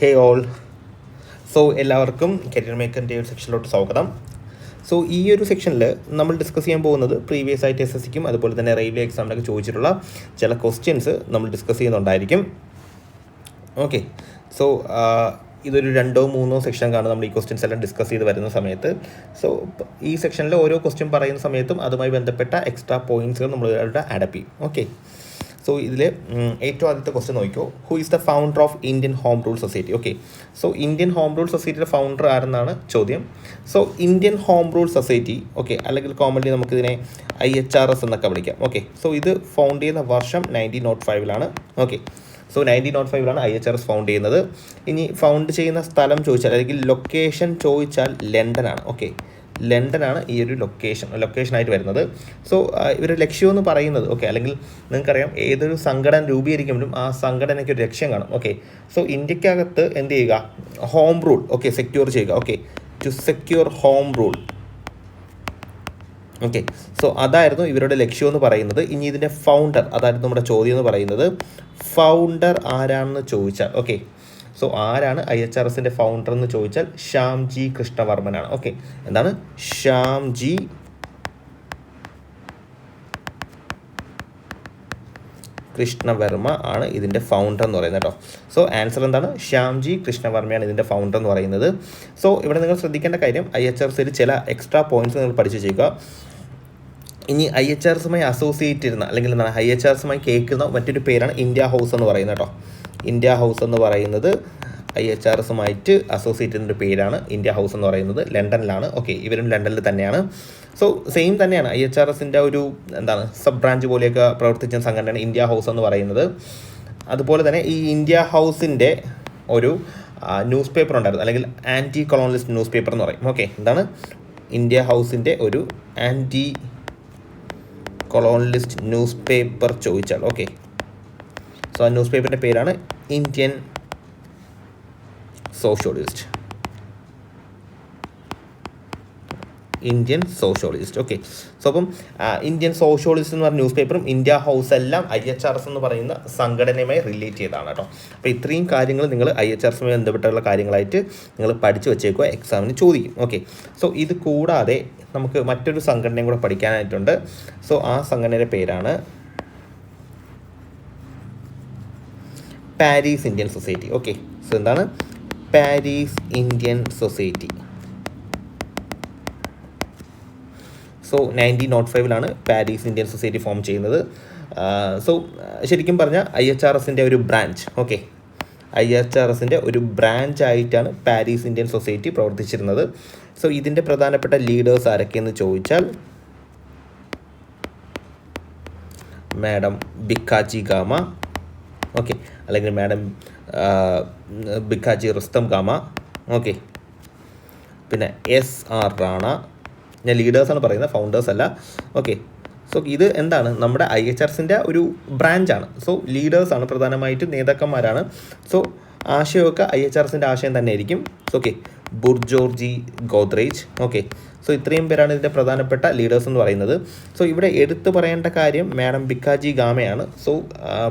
ഹേ all. എല്ലാവർക്കും career മേക്കറിൻ്റെ ഒരു സെക്ഷനിലോട്ട് സ്വാഗതം. ഈ ഒരു സെക്ഷനിൽ നമ്മൾ ഡിസ്കസ് ചെയ്യാൻ പോകുന്നത് പ്രീവിയസ് ആയിട്ട് SSCക്കും അതുപോലെ തന്നെ റെയിൽവേ എക്സാമിനൊക്കെ ചോദിച്ചിട്ടുള്ള ചില ക്വസ്റ്റ്യൻസ് നമ്മൾ ഡിസ്കസ് ചെയ്യുന്നുണ്ടായിരിക്കും. ഓക്കെ, ഇതൊരു 2-3 സെക്ഷൻ കാണും നമ്മൾ ഈ ക്വസ്റ്റ്യൻസ് എല്ലാം ഡിസ്കസ് ചെയ്ത് വരുന്ന സമയത്ത്. ഈ സെക്ഷനിൽ ഓരോ ക്വസ്റ്റ്യൻ പറയുന്ന സമയത്തും അതുമായി ബന്ധപ്പെട്ട എക്സ്ട്രാ പോയിൻറ്റ്സുകൾ നമ്മൾ ആഡപ്പ് ചെയ്യും. ഓക്കെ, ഇതിൽ ഏറ്റവും ആദ്യത്തെ ക്വസ്റ്റ്യൻ നോക്കിക്കോ. Who is the founder of Indian home rule society? Okay, Indian home rule സൊസൈറ്റിയുടെ ഫൗണ്ടർ ആരെന്നാണ് ചോദ്യം. Indian home rule society, okay, അല്ലെങ്കിൽ കോമൺലി നമുക്കിതിനെ IHRS എന്നൊക്കെ വിളിക്കാം. ഓക്കെ, ഇത് ഫൗണ്ട് ചെയ്യുന്ന വർഷം 1905 ഓക്കെ, 1905 IHRS ഫൗണ്ട് ചെയ്യുന്നത്. ഇനി ഫൗണ്ട് ചെയ്യുന്ന സ്ഥലം ചോദിച്ചാൽ അല്ലെങ്കിൽ ലൊക്കേഷൻ ചോദിച്ചാൽ ലണ്ടനാണ്. ഓക്കെ, ലണ്ടനാണ് ഈ ഒരു ലൊക്കേഷനായിട്ട് വരുന്നത്. ഇവരുടെ ലക്ഷ്യം എന്ന് പറയുന്നത്, ഓക്കെ, അല്ലെങ്കിൽ നിങ്ങൾക്കറിയാം ഏതൊരു സംഘടന രൂപീകരിക്കുമ്പോഴും ആ സംഘടനയ്ക്ക് ഒരു ലക്ഷ്യം കാണും. ഓക്കെ, ഇന്ത്യക്കകത്ത് എന്ത് ചെയ്യുക? ഹോം റൂൾ, ഓക്കെ, സെക്യൂർ ചെയ്യുക. Okay, to secure home rule. Okay, അതായിരുന്നു ഇവരുടെ ലക്ഷ്യം എന്ന് പറയുന്നത്. ഇനി ഇതിൻ്റെ ഫൗണ്ടർ, അതായിരുന്നു നമ്മുടെ ചോദ്യം എന്ന് പറയുന്നത്. ഫൗണ്ടർ ആരാണെന്ന് ചോദിച്ചാൽ, ഓക്കെ, ആരാണ് IHRSൻ്റെ ഫൗണ്ടർ എന്ന് ചോദിച്ചാൽ ശ്യാംജി കൃഷ്ണവർമ്മനാണ്. ഓക്കെ, എന്താണ്? ശ്യാംജി കൃഷ്ണവർമ്മ ആണ് ഇതിൻ്റെ ഫൗണ്ടർ എന്ന് പറയുന്നത് കേട്ടോ. ആൻസർ എന്താണ്? ശ്യാംജി കൃഷ്ണവർമ്മയാണ് ഇതിൻ്റെ ഫൗണ്ടർ എന്ന് പറയുന്നത്. ഇവിടെ നിങ്ങൾ ശ്രദ്ധിക്കേണ്ട കാര്യം, IHRSയിൽ ചില എക്സ്ട്രാ പോയിന്റ്സ് നിങ്ങൾ പഠിച്ചു ചെയ്യുക. ഇനി IHRSുമായി അസോസിയേറ്റ് ഇരുന്ന അല്ലെങ്കിൽ എന്താണ് IHRSുമായി കേൾക്കുന്ന മറ്റൊരു പേരാണ് ഇന്ത്യ ഹൗസ് എന്ന് പറയുന്നത് കേട്ടോ. ഇന്ത്യ ഹൗസ് എന്ന് പറയുന്നത് IHRSുമായിട്ട് അസോസിയേറ്റ് ചെയ്യുന്നൊരു പേരാണ്. ഇന്ത്യ ഹൗസ് എന്ന് പറയുന്നത് ലണ്ടനിലാണ്. ഓക്കെ, ഇവരും ലണ്ടനിൽ തന്നെയാണ്. സെയിം തന്നെയാണ് IHRSൻ്റെ ഒരു എന്താണ് സബ് ബ്രാഞ്ച് പോലെയൊക്കെ പ്രവർത്തിച്ച സംഘടനയാണ് ഇന്ത്യ ഹൗസ് എന്ന് പറയുന്നത്. അതുപോലെ തന്നെ ഈ ഇന്ത്യ ഹൗസിൻ്റെ ഒരു ന്യൂസ് പേപ്പർ ഉണ്ടായിരുന്നു, അല്ലെങ്കിൽ ആൻറ്റി കൊളോണിയലിസ്റ്റ് ന്യൂസ് പേപ്പർ എന്ന് പറയും. ഓക്കെ, എന്താണ്? ഇന്ത്യ ഹൗസിൻ്റെ ഒരു ആൻറ്റി കൊളോണിയലിസ്റ്റ് ന്യൂസ് പേപ്പർ ചോദിച്ചാൽ, ഓക്കെ, ആ ന്യൂസ് പേപ്പറിൻ്റെ പേരാണ് ഇന്ത്യൻ സോഷ്യോളിസ്റ്റ്. ഓക്കെ, അപ്പം ഇന്ത്യൻ സോഷ്യോളിസ്റ്റ് എന്ന് പറഞ്ഞ ന്യൂസ് പേപ്പറും ഇന്ത്യ ഹൗസ് എല്ലാം IHRS എന്ന് പറയുന്ന സംഘടനയുമായി റിലേറ്റ് ചെയ്താണ് കേട്ടോ. അപ്പോൾ ഇത്രയും കാര്യങ്ങൾ നിങ്ങൾ IHRSുമായി ബന്ധപ്പെട്ടുള്ള കാര്യങ്ങളായിട്ട് നിങ്ങൾ പഠിച്ചു വെച്ചേക്കുക, എക്സാമിന് ചോദിക്കും. ഓക്കെ, ഇത് കൂടാതെ നമുക്ക് മറ്റൊരു സംഘടനയും കൂടെ പഠിക്കാനായിട്ടുണ്ട്. ആ സംഘടനയുടെ പേരാണ് പാരീസ് ഇന്ത്യൻ സൊസൈറ്റി. ഓക്കെ, എന്താണ്? Paris Indian society. 1905 Paris Indian society form ചെയ്യുന്നത്. ശരിക്കും പറഞ്ഞാൽ IHRSൻ്റെ ഒരു ബ്രാഞ്ച്. ഓക്കെ, IHRSൻ്റെ ഒരു ബ്രാഞ്ച് ആയിട്ടാണ് പാരീസ് ഇന്ത്യൻ സൊസൈറ്റി പ്രവർത്തിച്ചിരുന്നത്. ഇതിൻ്റെ പ്രധാനപ്പെട്ട ലീഡേഴ്സ് ആരൊക്കെയെന്ന് ചോദിച്ചാൽ മാഡം ഭിക്കാജി ഗാമ, ഓക്കെ, അല്ലെങ്കിൽ മാഡം ഭിക്കാജി റുസ്തം ഗാമ, ഓക്കെ, പിന്നെ SR റാണ. ഞാൻ ലീഡേഴ്സാണ് പറയുന്നത്, ഫൗണ്ടേഴ്സ് അല്ല. ഓക്കെ, ഇത് എന്താണ്? നമ്മുടെ IHRSൻ്റെ ഒരു ബ്രാഞ്ചാണ്. ലീഡേഴ്സാണ്, പ്രധാനമായിട്ട് നേതാക്കന്മാരാണ്. ആശയമൊക്കെ IHRSൻ്റെ ആശയം തന്നെ ആയിരിക്കും. ഓക്കെ, ബുർജോർജി ഗോദ്രേജ്. ഓക്കെ, ഇത്രയും പേരാണ് ഇതിൻ്റെ പ്രധാനപ്പെട്ട ലീഡേഴ്സ് എന്ന് പറയുന്നത്. ഇവിടെ എടുത്തു പറയേണ്ട കാര്യം മാഡം ഭിക്കാജി ഗാമയാണ്.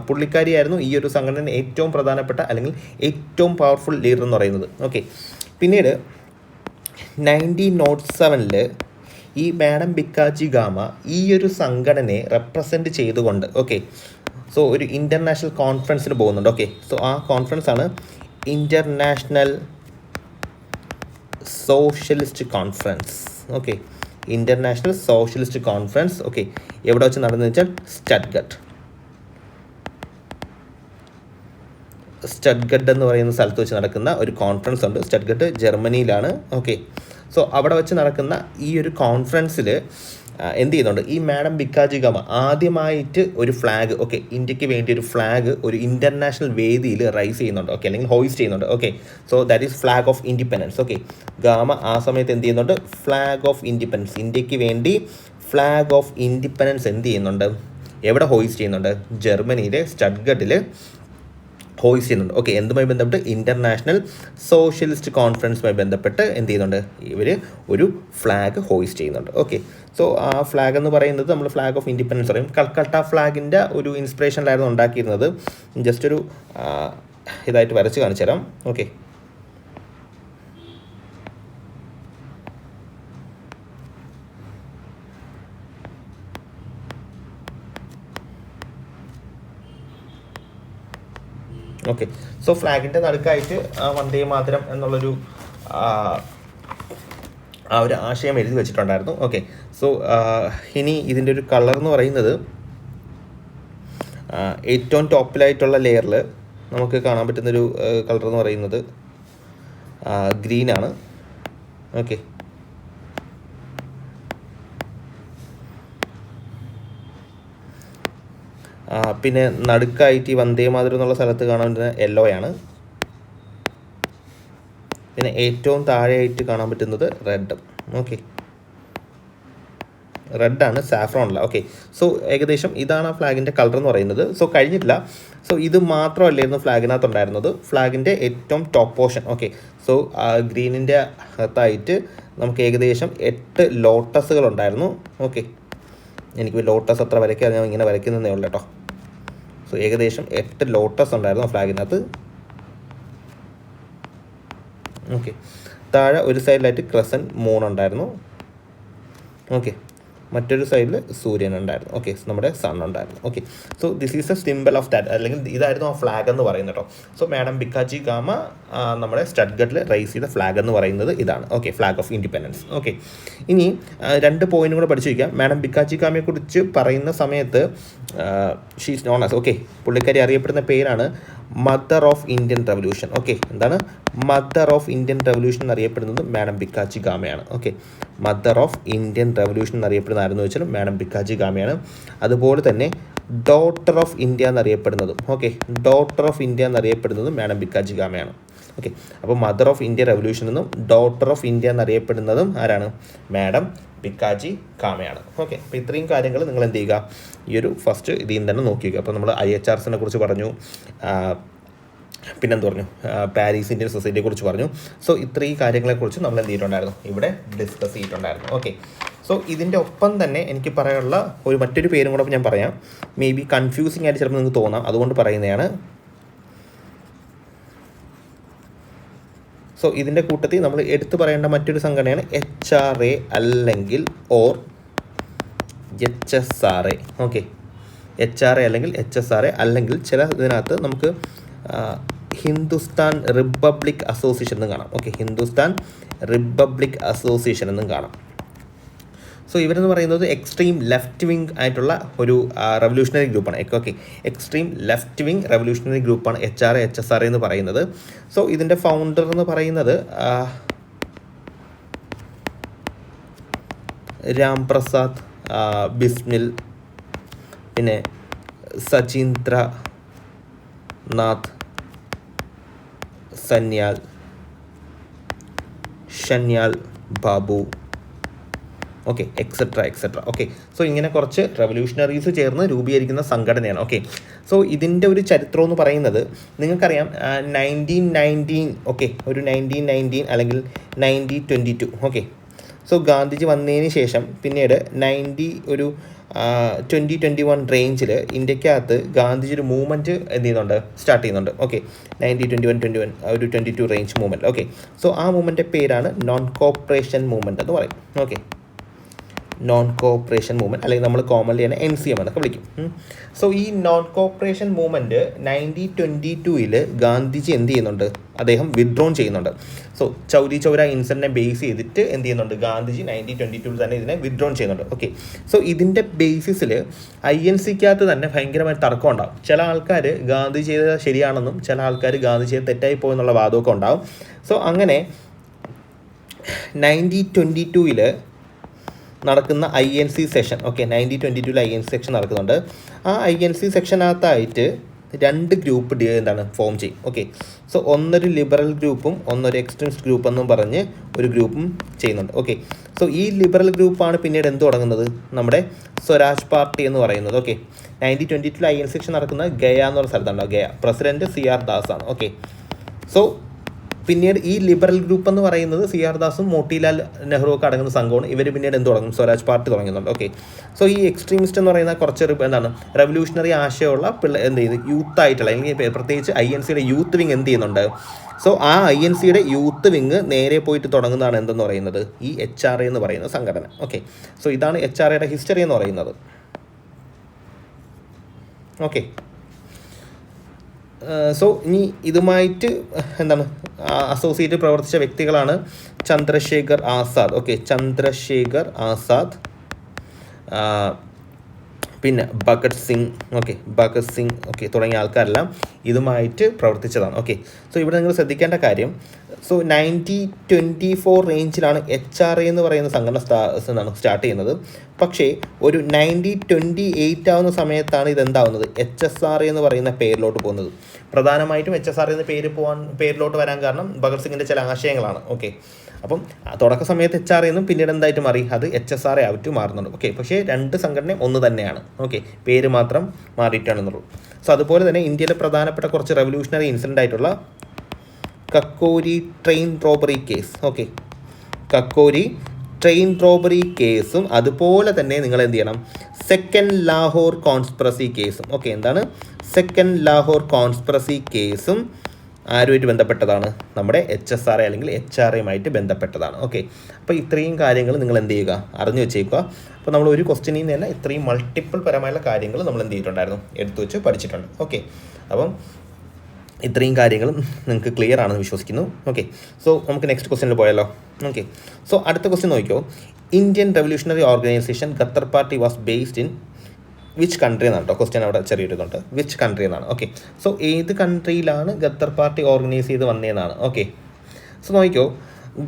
പുള്ളിക്കാരിയായിരുന്നു ഈ ഒരു സംഘടന ഏറ്റവും പ്രധാനപ്പെട്ട അല്ലെങ്കിൽ ഏറ്റവും പവർഫുൾ ലീഡർ എന്ന് പറയുന്നത്. ഓക്കെ, പിന്നീട് 1907 ഈ മാഡം ഭിക്കാജി ഗാമ ഈ ഒരു സംഘടനയെ റെപ്രസെൻറ്റ് ചെയ്തുകൊണ്ട്, ഓക്കെ, ഒരു ഇൻ്റർനാഷണൽ കോൺഫറൻസിന് പോകുന്നുണ്ട്. ഓക്കെ, ആ കോൺഫറൻസ് ആണ് international socialist conference. Okay, international socialist conference. Okay, എവിടെ വെച്ച് നടന്നു വെച്ചാൽ സ്റ്റഡ്ഗഡ് എന്ന് പറയുന്ന സ്ഥലത്ത് വെച്ച് നടക്കുന്ന ഒരു കോൺഫറൻസ് ഉണ്ട്. സ്റ്റഡ്ഗഡ് ജർമ്മനിയിലാണ്. ഓക്കെ, അവിടെ വെച്ച് നടക്കുന്ന ഈ ഒരു കോൺഫറൻസിൽ എന്ത് ചെയ്യുന്നുണ്ട്? ഈ മാഡം ഭിക്കാജി ഗാമ ആദ്യമായിട്ട് ഒരു ഫ്ലാഗ്, ഓക്കെ, ഇന്ത്യക്ക് വേണ്ടി ഒരു ഫ്ലാഗ് ഒരു ഇൻ്റർനാഷണൽ വേദിയിൽ റൈസ് ചെയ്യുന്നുണ്ട്. ഓക്കെ, അല്ലെങ്കിൽ ഹോയിസ്റ്റ് ചെയ്യുന്നുണ്ട്. Okay, that is flag off independence. Okay, gamma ആ സമയത്ത് എന്ത് ചെയ്യുന്നുണ്ട്? ഫ്ലാഗ് ഓഫ് ഇൻഡിപെൻഡൻസ്, ഇന്ത്യക്ക് വേണ്ടി ഫ്ലാഗ് ഓഫ് ഇൻഡിപെൻഡൻസ് എന്ത് ചെയ്യുന്നുണ്ട്? എവിടെ ഹോയിസ്റ്റ് ചെയ്യുന്നുണ്ട്? ജർമ്മനിയിലെ സ്റ്റഡ്ഗഡിൽ ഹോയിസ്റ്റ് ചെയ്യുന്നുണ്ട്. ഓക്കെ, എന്തുമായി ബന്ധപ്പെട്ട്? ഇൻ്റർനാഷണൽ സോഷ്യലിസ്റ്റ് കോൺഫറൻസുമായി ബന്ധപ്പെട്ട് എന്ത് ചെയ്യുന്നുണ്ട്? ഇവർ ഒരു ഫ്ലാഗ് ഹോയിസ്റ്റ് ചെയ്യുന്നുണ്ട്. ഓക്കെ, ആ ഫ്ലാഗ് എന്ന് പറയുന്നത് നമ്മൾ ഫ്ലാഗ് ഓഫ് ഇൻഡിപെൻഡൻസ് പറയും. കൽക്കട്ട ഫ്ലാഗിൻ്റെ ഒരു ഇൻസ്പിറേഷനിലായിരുന്നു ഉണ്ടാക്കിയിരുന്നത്. ജസ്റ്റ് ഒരു ഇതായിട്ട് വരച്ച് കാണിച്ചു തരാം. Okay, okay. So ഫ്ലാഗിൻ്റെ നടുക്കായിട്ട് Vande Mataram എന്നുള്ളൊരു ഒരു ആശയം എഴുതി വെച്ചിട്ടുണ്ടായിരുന്നു. ഓക്കെ, സോ ഇനി ഇതിൻ്റെ ഒരു കളർ എന്ന് പറയുന്നത് ഏറ്റവും ടോപ്പിലായിട്ടുള്ള ലെയറിൽ നമുക്ക് കാണാൻ പറ്റുന്നൊരു കളർ എന്ന് പറയുന്നത് ഗ്രീനാണ്. ഓക്കെ, പിന്നെ നടുക്കായിട്ട് ഈ വന്ദേ മാതരം എന്നുള്ള സ്ഥലത്ത് കാണാൻ പറ്റുന്ന യെല്ലോയാണ്. പിന്നെ ഏറ്റവും താഴെയായിട്ട് കാണാൻ പറ്റുന്നത് റെഡും. ഓക്കെ, റെഡാണ്, സാഫ്രോണല്ല. ഓക്കെ, സോ ഏകദേശം ഇതാണ് ആ ഫ്ലാഗിൻ്റെ കളർ എന്ന് പറയുന്നത്. സോ കഴിഞ്ഞിട്ടില്ല. സോ ഇത് മാത്രമല്ലായിരുന്നു ഫ്ലാഗിനകത്തുണ്ടായിരുന്നത്, ഫ്ലാഗിൻ്റെ ഏറ്റവും ടോപ്പ് പോർഷൻ. ഓക്കെ, സോ ഗ്രീനിൻ്റെ അകത്തായിട്ട് നമുക്ക് ഏകദേശം 8 ലോട്ടസുകൾ ഉണ്ടായിരുന്നു. ഓക്കെ, എനിക്ക് ലോട്ടസ് അത്ര വരയ്ക്കാൻ ഞാൻ ഇങ്ങനെ വരയ്ക്കുന്നതേ ഉള്ളൂ കേട്ടോ. സോ ഏകദേശം 8 ലോട്ടസ് ഉണ്ടായിരുന്നു ആ ഫ്ലാഗിനകത്ത്. ഓക്കെ, താഴെ ഒരു സൈഡിലായിട്ട് ക്രസൻറ്റ് മൂൺ ഉണ്ടായിരുന്നു. ഓക്കെ, മറ്റൊരു സൈഡിൽ സൂര്യൻ ഉണ്ടായിരുന്നു. ഓക്കെ, നമ്മുടെ സൺ ഉണ്ടായിരുന്നു. Okay, so this is A simple of that, അല്ലെങ്കിൽ ഇതായിരുന്നു ആ ഫ്ലാഗ് എന്ന് പറയുന്നത് കേട്ടോ. സോ മാഡം ഭിക്കാജി കാമ നമ്മുടെ സ്റ്റഡ്ഗഡിൽ റൈസ് ചെയ്ത ഫ്ലാഗ് എന്ന് പറയുന്നത് ഇതാണ്. Okay, flag off independence. Okay, ഇനി 2 പോയിന്റ് കൂടെ പഠിച്ചു വയ്ക്കാം. മാഡം ഭിക്കാജി കാമയെക്കുറിച്ച് പറയുന്ന സമയത്ത് ഷീസ് നോൺ ആസ്, ഓക്കെ, പുള്ളിക്കാരി അറിയപ്പെടുന്ന പേരാണ് mother of Indian revolution. Okay, എന്താണ് മദർ ഓഫ് ഇന്ത്യൻ റവല്യൂഷൻ എന്നറിയപ്പെടുന്നത് മാഡം ഭിക്കാജി കാമയാണ്. Okay, mother of Indian revolution എന്നറിയപ്പെടുന്ന ആരെന്ന് വെച്ചാൽ മാഡം ഭിക്കാജി കാമയാണ്. അതുപോലെ തന്നെ ഡോട്ടർ ഓഫ് ഇന്ത്യ എന്നറിയപ്പെടുന്നതും, ഓക്കെ, ഡോട്ടർ ഓഫ് ഇന്ത്യ എന്നറിയപ്പെടുന്നതും മാഡം ഭിക്കാജി കാമയാണ്. ഓക്കെ, അപ്പോൾ മദർ ഓഫ് ഇന്ത്യ റവല്യൂഷൻ എന്നും ഡോട്ടർ ഓഫ് ഇന്ത്യ എന്നറിയപ്പെടുന്നതും ആരാണ്? മാഡം ഭിക്കാജി കാമയാണ്. ഓക്കെ, അപ്പോൾ ഇത്രയും കാര്യങ്ങൾ നിങ്ങൾ എന്ത് ചെയ്യുക, ഈ ഒരു ഫസ്റ്റ് ഇതിൽ നിന്ന് തന്നെ നോക്കി വയ്ക്കുക. അപ്പോൾ നമ്മൾ IHRSനെ കുറിച്ച് പറഞ്ഞു, പിന്നെന്ത് പറഞ്ഞു, പാരീസ് ഇന്ത്യൻ സൊസൈറ്റിയെ കുറിച്ച് പറഞ്ഞു. സോ ഇത്രയും കാര്യങ്ങളെക്കുറിച്ച് നമ്മൾ എന്ത് ചെയ്തിട്ടുണ്ടായിരുന്നു, ഇവിടെ ഡിസ്കസ് ചെയ്തിട്ടുണ്ടായിരുന്നു. ഓക്കെ, സോ ഇതിൻ്റെ ഒപ്പം തന്നെ എനിക്ക് പറയാനുള്ള മറ്റൊരു പേരും കൂടെ ഞാൻ പറയാം. മേ ബി കൺഫ്യൂസിങ് ആയിട്ട് ചിലപ്പോൾ നിങ്ങൾക്ക് തോന്നാം, അതുകൊണ്ട് പറയുന്നതാണ്. സോ ഇതിൻ്റെ കൂട്ടത്തിൽ നമ്മൾ എടുത്തു പറയേണ്ട മറ്റൊരു സംഘടനയാണ് HRA അല്ലെങ്കിൽ HSRA. ഓക്കെ, HRA അല്ലെങ്കിൽ HSRA അല്ലെങ്കിൽ ചില ഇതിനകത്ത് നമുക്ക് ഹിന്ദുസ്ഥാൻ റിപ്പബ്ലിക് അസോസിയേഷൻ എന്നും കാണാം. ഓക്കെ, ഹിന്ദുസ്ഥാൻ റിപ്പബ്ലിക് അസോസിയേഷൻ എന്നും കാണാം. സോ ഇവരെന്ന് പറയുന്നത് എക്സ്ട്രീം ലെഫ്റ്റ് വിങ് ആയിട്ടുള്ള ഒരു റവല്യൂഷണറി ഗ്രൂപ്പാണ്. Okay, extreme left wing revolutionary ഗ്രൂപ്പാണ് HRA HSRA എന്ന് പറയുന്നത്. സോ ഇതിൻ്റെ ഫൗണ്ടർ എന്ന് പറയുന്നത് രാം പ്രസാദ് ബിസ്മിൽ, പിന്നെ Sachindra Nath Sanyal Babu, okay, etcetera etcetera. Okay, so ഇങ്ങനെ കുറച്ച് റവല്യൂഷണറീസ് ചേർന്ന് രൂപീകരിക്കുന്ന സംഘടനയാണ്. ഓക്കെ, സോ ഇതിൻ്റെ ഒരു ചരിത്രം എന്ന് പറയുന്നത് നിങ്ങൾക്കറിയാം, 1919, ഓക്കെ, ഒരു 1919 അല്ലെങ്കിൽ 1922. ഓക്കെ, സോ ഗാന്ധിജി വന്നതിന് ശേഷം പിന്നീട് 2021 റേഞ്ചിൽ ഇന്ത്യക്കകത്ത് ഗാന്ധിജി ഒരു മൂവ്മെൻറ്റ് എന്ത് ചെയ്യുന്നുണ്ട്, സ്റ്റാർട്ട് ചെയ്യുന്നുണ്ട്. ഓക്കെ, 1921 ഒരു 22 റേഞ്ച് മൂവ്മെൻറ്റ്. ഓക്കെ, സോ ആ മൂവ്മെൻറ്റ് പേരാണ് നോൺ കോപ്പറേഷൻ മൂവ്മെൻറ്റ് എന്ന് പറയും. ഓക്കെ, നോൺ കോപ്പറേഷൻ മൂവ്മെൻറ്റ്, അല്ലെങ്കിൽ നമ്മൾ കോമൺലി തന്നെ NCM എന്നൊക്കെ വിളിക്കും. സോ ഈ നോൺ കോപ്പറേഷൻ മൂവ്മെൻറ്റ് 1922 ഗാന്ധിജി എന്ത് ചെയ്യുന്നുണ്ട്, അദ്ദേഹം വിഡ്രോൺ ചെയ്യുന്നുണ്ട്. സോ ചൗരി ചൗര ഇൻസിഡൻറ്റിനെ ബേസ് ചെയ്തിട്ട് എന്ത് ചെയ്യുന്നുണ്ട്, ഗാന്ധിജി 1922 തന്നെ ഇതിനെ വിഡ്രോൺ ചെയ്യുന്നുണ്ട്. ഓക്കെ, സോ ഇതിൻ്റെ ബേസിസിൽ INCക്കകത്ത് തന്നെ ഭയങ്കരമായ തർക്കം ഉണ്ടാകും. ചില ആൾക്കാർ ഗാന്ധി ചെയ്തത് ശരിയാണെന്നും ചില ആൾക്കാർ ഗാന്ധി ചെയ്ത് തെറ്റായി പോയെന്നുള്ള വാദമൊക്കെ ഉണ്ടാകും. സോ അങ്ങനെ 1922 നടക്കുന്ന INC session, okay, 1922 INC section നടക്കുന്നുണ്ട്. ആ INC സെക്ഷനകത്തായിട്ട് 2 ഗ്രൂപ്പ് ഫോം ചെയ്യും. ഓക്കെ, സോ ഒന്നൊരു ലിബറൽ ഗ്രൂപ്പും ഒന്നൊരു എക്സ്ട്രീമിസ്റ്റ് ഗ്രൂപ്പ് എന്നും പറഞ്ഞ് ഒരു ഗ്രൂപ്പും ചെയ്യുന്നുണ്ട്. ഓക്കെ, സോ ഈ ലിബറൽ ഗ്രൂപ്പാണ് പിന്നീട് എന്ത് തുടങ്ങുന്നത്, നമ്മുടെ സ്വരാജ് പാർട്ടി എന്ന് പറയുന്നത്. ഓക്കെ, 1922 INC സെക്ഷൻ നടക്കുന്ന ഗയ എന്ന് പറയുന്ന സ്ഥലത്താണ്. ഗയ പ്രസിഡന്റ് CR ദാസ് ആണ്. ഓക്കെ, സോ പിന്നീട് ഈ ലിബറൽ ഗ്രൂപ്പ് എന്ന് പറയുന്നത് CR ദാസും മോട്ടിലാൽ നെഹ്റു ഒക്കെ അടങ്ങുന്ന സംഘമാണ്. ഇവർ പിന്നീട് എന്ത് തുടങ്ങും? സ്വരാജ് പാർട്ടി തുടങ്ങുന്നുണ്ട്. ഓക്കെ, സോ ഈ എക്സ്ട്രീമിസ്റ്റ് എന്ന് പറയുന്ന കുറച്ച് എന്താണ് റെവല്യൂഷണറി ആശയമുള്ള എന്ത് ചെയ്ത് യൂത്ത് ആയിട്ടുള്ള അല്ലെങ്കിൽ പ്രത്യേകിച്ച് INCയുടെ യൂത്ത് വിങ് എന്ത് ചെയ്യുന്നുണ്ട്? സോ ആ INCയുടെ യൂത്ത് വിങ് നേരെ പോയിട്ട് തുടങ്ങുന്നതാണ് എന്തെന്ന് പറയുന്നത്? ഈ HRA എന്ന് പറയുന്ന സംഘടന. ഓക്കെ, സോ ഇതാണ് HRAയുടെ ഹിസ്റ്ററി എന്ന് പറയുന്നത്. ഓക്കെ, സോ ഇനി ഇതുമായിട്ട് എന്താണ് അസോസിയേറ്റ് പ്രവർത്തിച്ച വ്യക്തികളാണ് ചന്ദ്രശേഖർ ആസാദ്. ഓക്കെ, ചന്ദ്രശേഖർ ആസാദ്, പിന്നെ ഭഗത് സിംഗ്. ഓക്കെ, ഭഗത് സിംഗ് ഓക്കെ തുടങ്ങിയ ആൾക്കാരെല്ലാം ഇതുമായിട്ട് പ്രവർത്തിച്ചതാണ്. ഓക്കെ, സോ ഇവിടെ നിങ്ങൾ ശ്രദ്ധിക്കേണ്ട കാര്യം, സോ 1924 റേഞ്ചിലാണ് HRA എന്ന് പറയുന്ന സംഘടന സ്റ്റാർട്ട് ചെയ്യുന്നത്. പക്ഷേ ഒരു 1928 ആവുന്ന സമയത്താണ് ഇതെന്താവുന്നത്? HSRA എന്ന് പറയുന്ന പേരിലോട്ട് പോകുന്നത്. പ്രധാനമായിട്ടും HSRA എന്ന പേരിലോട്ട് വരാൻ കാരണം ഭഗത് സിംഗിൻ്റെ ചില ആശയങ്ങളാണ്. ഓക്കെ, അപ്പം തുടക്ക സമയത്ത് HRA എന്നും പിന്നീട് എന്തായിട്ട് മാറി? അത് HSRA ആയിട്ട് മാറുന്നുണ്ട്. ഓക്കെ, പക്ഷേ രണ്ട് സംഘടനയും ഒന്ന് തന്നെയാണ്. ഓക്കെ, പേര് മാത്രം മാറിയിട്ടാണെന്നുള്ളൂ. സോ അതുപോലെ തന്നെ ഇന്ത്യയിലെ പ്രധാനപ്പെട്ട കുറച്ച് റെവല്യൂഷണറി ഇൻസിഡൻ്റ് ആയിട്ടുള്ള Kakori train robbery case. Okay, Kakori train robbery കേസും അതുപോലെ തന്നെ നിങ്ങൾ എന്ത് ചെയ്യണം? സെക്കൻഡ് ലാഹോർ കോൺസ്പിറസി കേസും. ഓക്കെ, എന്താണ് സെക്കൻഡ് ലാഹോർ കോൺസ്പിറസി കേസും ആരുമായിട്ട് ബന്ധപ്പെട്ടതാണ്? നമ്മുടെ HSRA അല്ലെങ്കിൽ HRAയുമായിട്ട് ബന്ധപ്പെട്ടതാണ്. ഓക്കെ, അപ്പോൾ ഇത്രയും കാര്യങ്ങൾ നിങ്ങൾ എന്ത് ചെയ്യുക? അറിഞ്ഞു വെച്ചേക്കുക. അപ്പോൾ നമ്മൾ ഒരു ക്വസ്റ്റ്യനിൽ നിന്ന് തന്നെ ഇത്രയും മൾട്ടിപ്പിൾ പരമായുള്ള കാര്യങ്ങൾ നമ്മൾ എന്ത് ചെയ്തിട്ടുണ്ടായിരുന്നു? എടുത്തു വെച്ച് പഠിച്ചിട്ടുണ്ട്. ഓക്കെ, അപ്പം ഇത്രയും കാര്യങ്ങളും നിങ്ങൾക്ക് ക്ലിയർ ആണെന്ന് വിശ്വസിക്കുന്നു. ഓക്കെ, സോ നമുക്ക് നെക്സ്റ്റ് ക്വസ്റ്റ്യനിൽ പോയാലോ? ഓക്കെ, സോ അടുത്ത ക്വസ്റ്റ്യൻ നോക്കിയോ. Indian revolutionary organisation Qatar party was based in which country എന്നാണ് കേട്ടോ ക്വസ്റ്റ്യൻ അവിടെ ചെറിയൊരിതുണ്ട്. വിച്ച് കൺട്രി എന്നാണ്. ഓക്കെ, സോ ഏത് കൺട്രിയിലാണ് ഖത്തർ പാർട്ടി ഓർഗനൈസ് ചെയ്ത് വന്നതെന്നാണ്. ഓക്കെ, സോ നോക്കിക്കോ,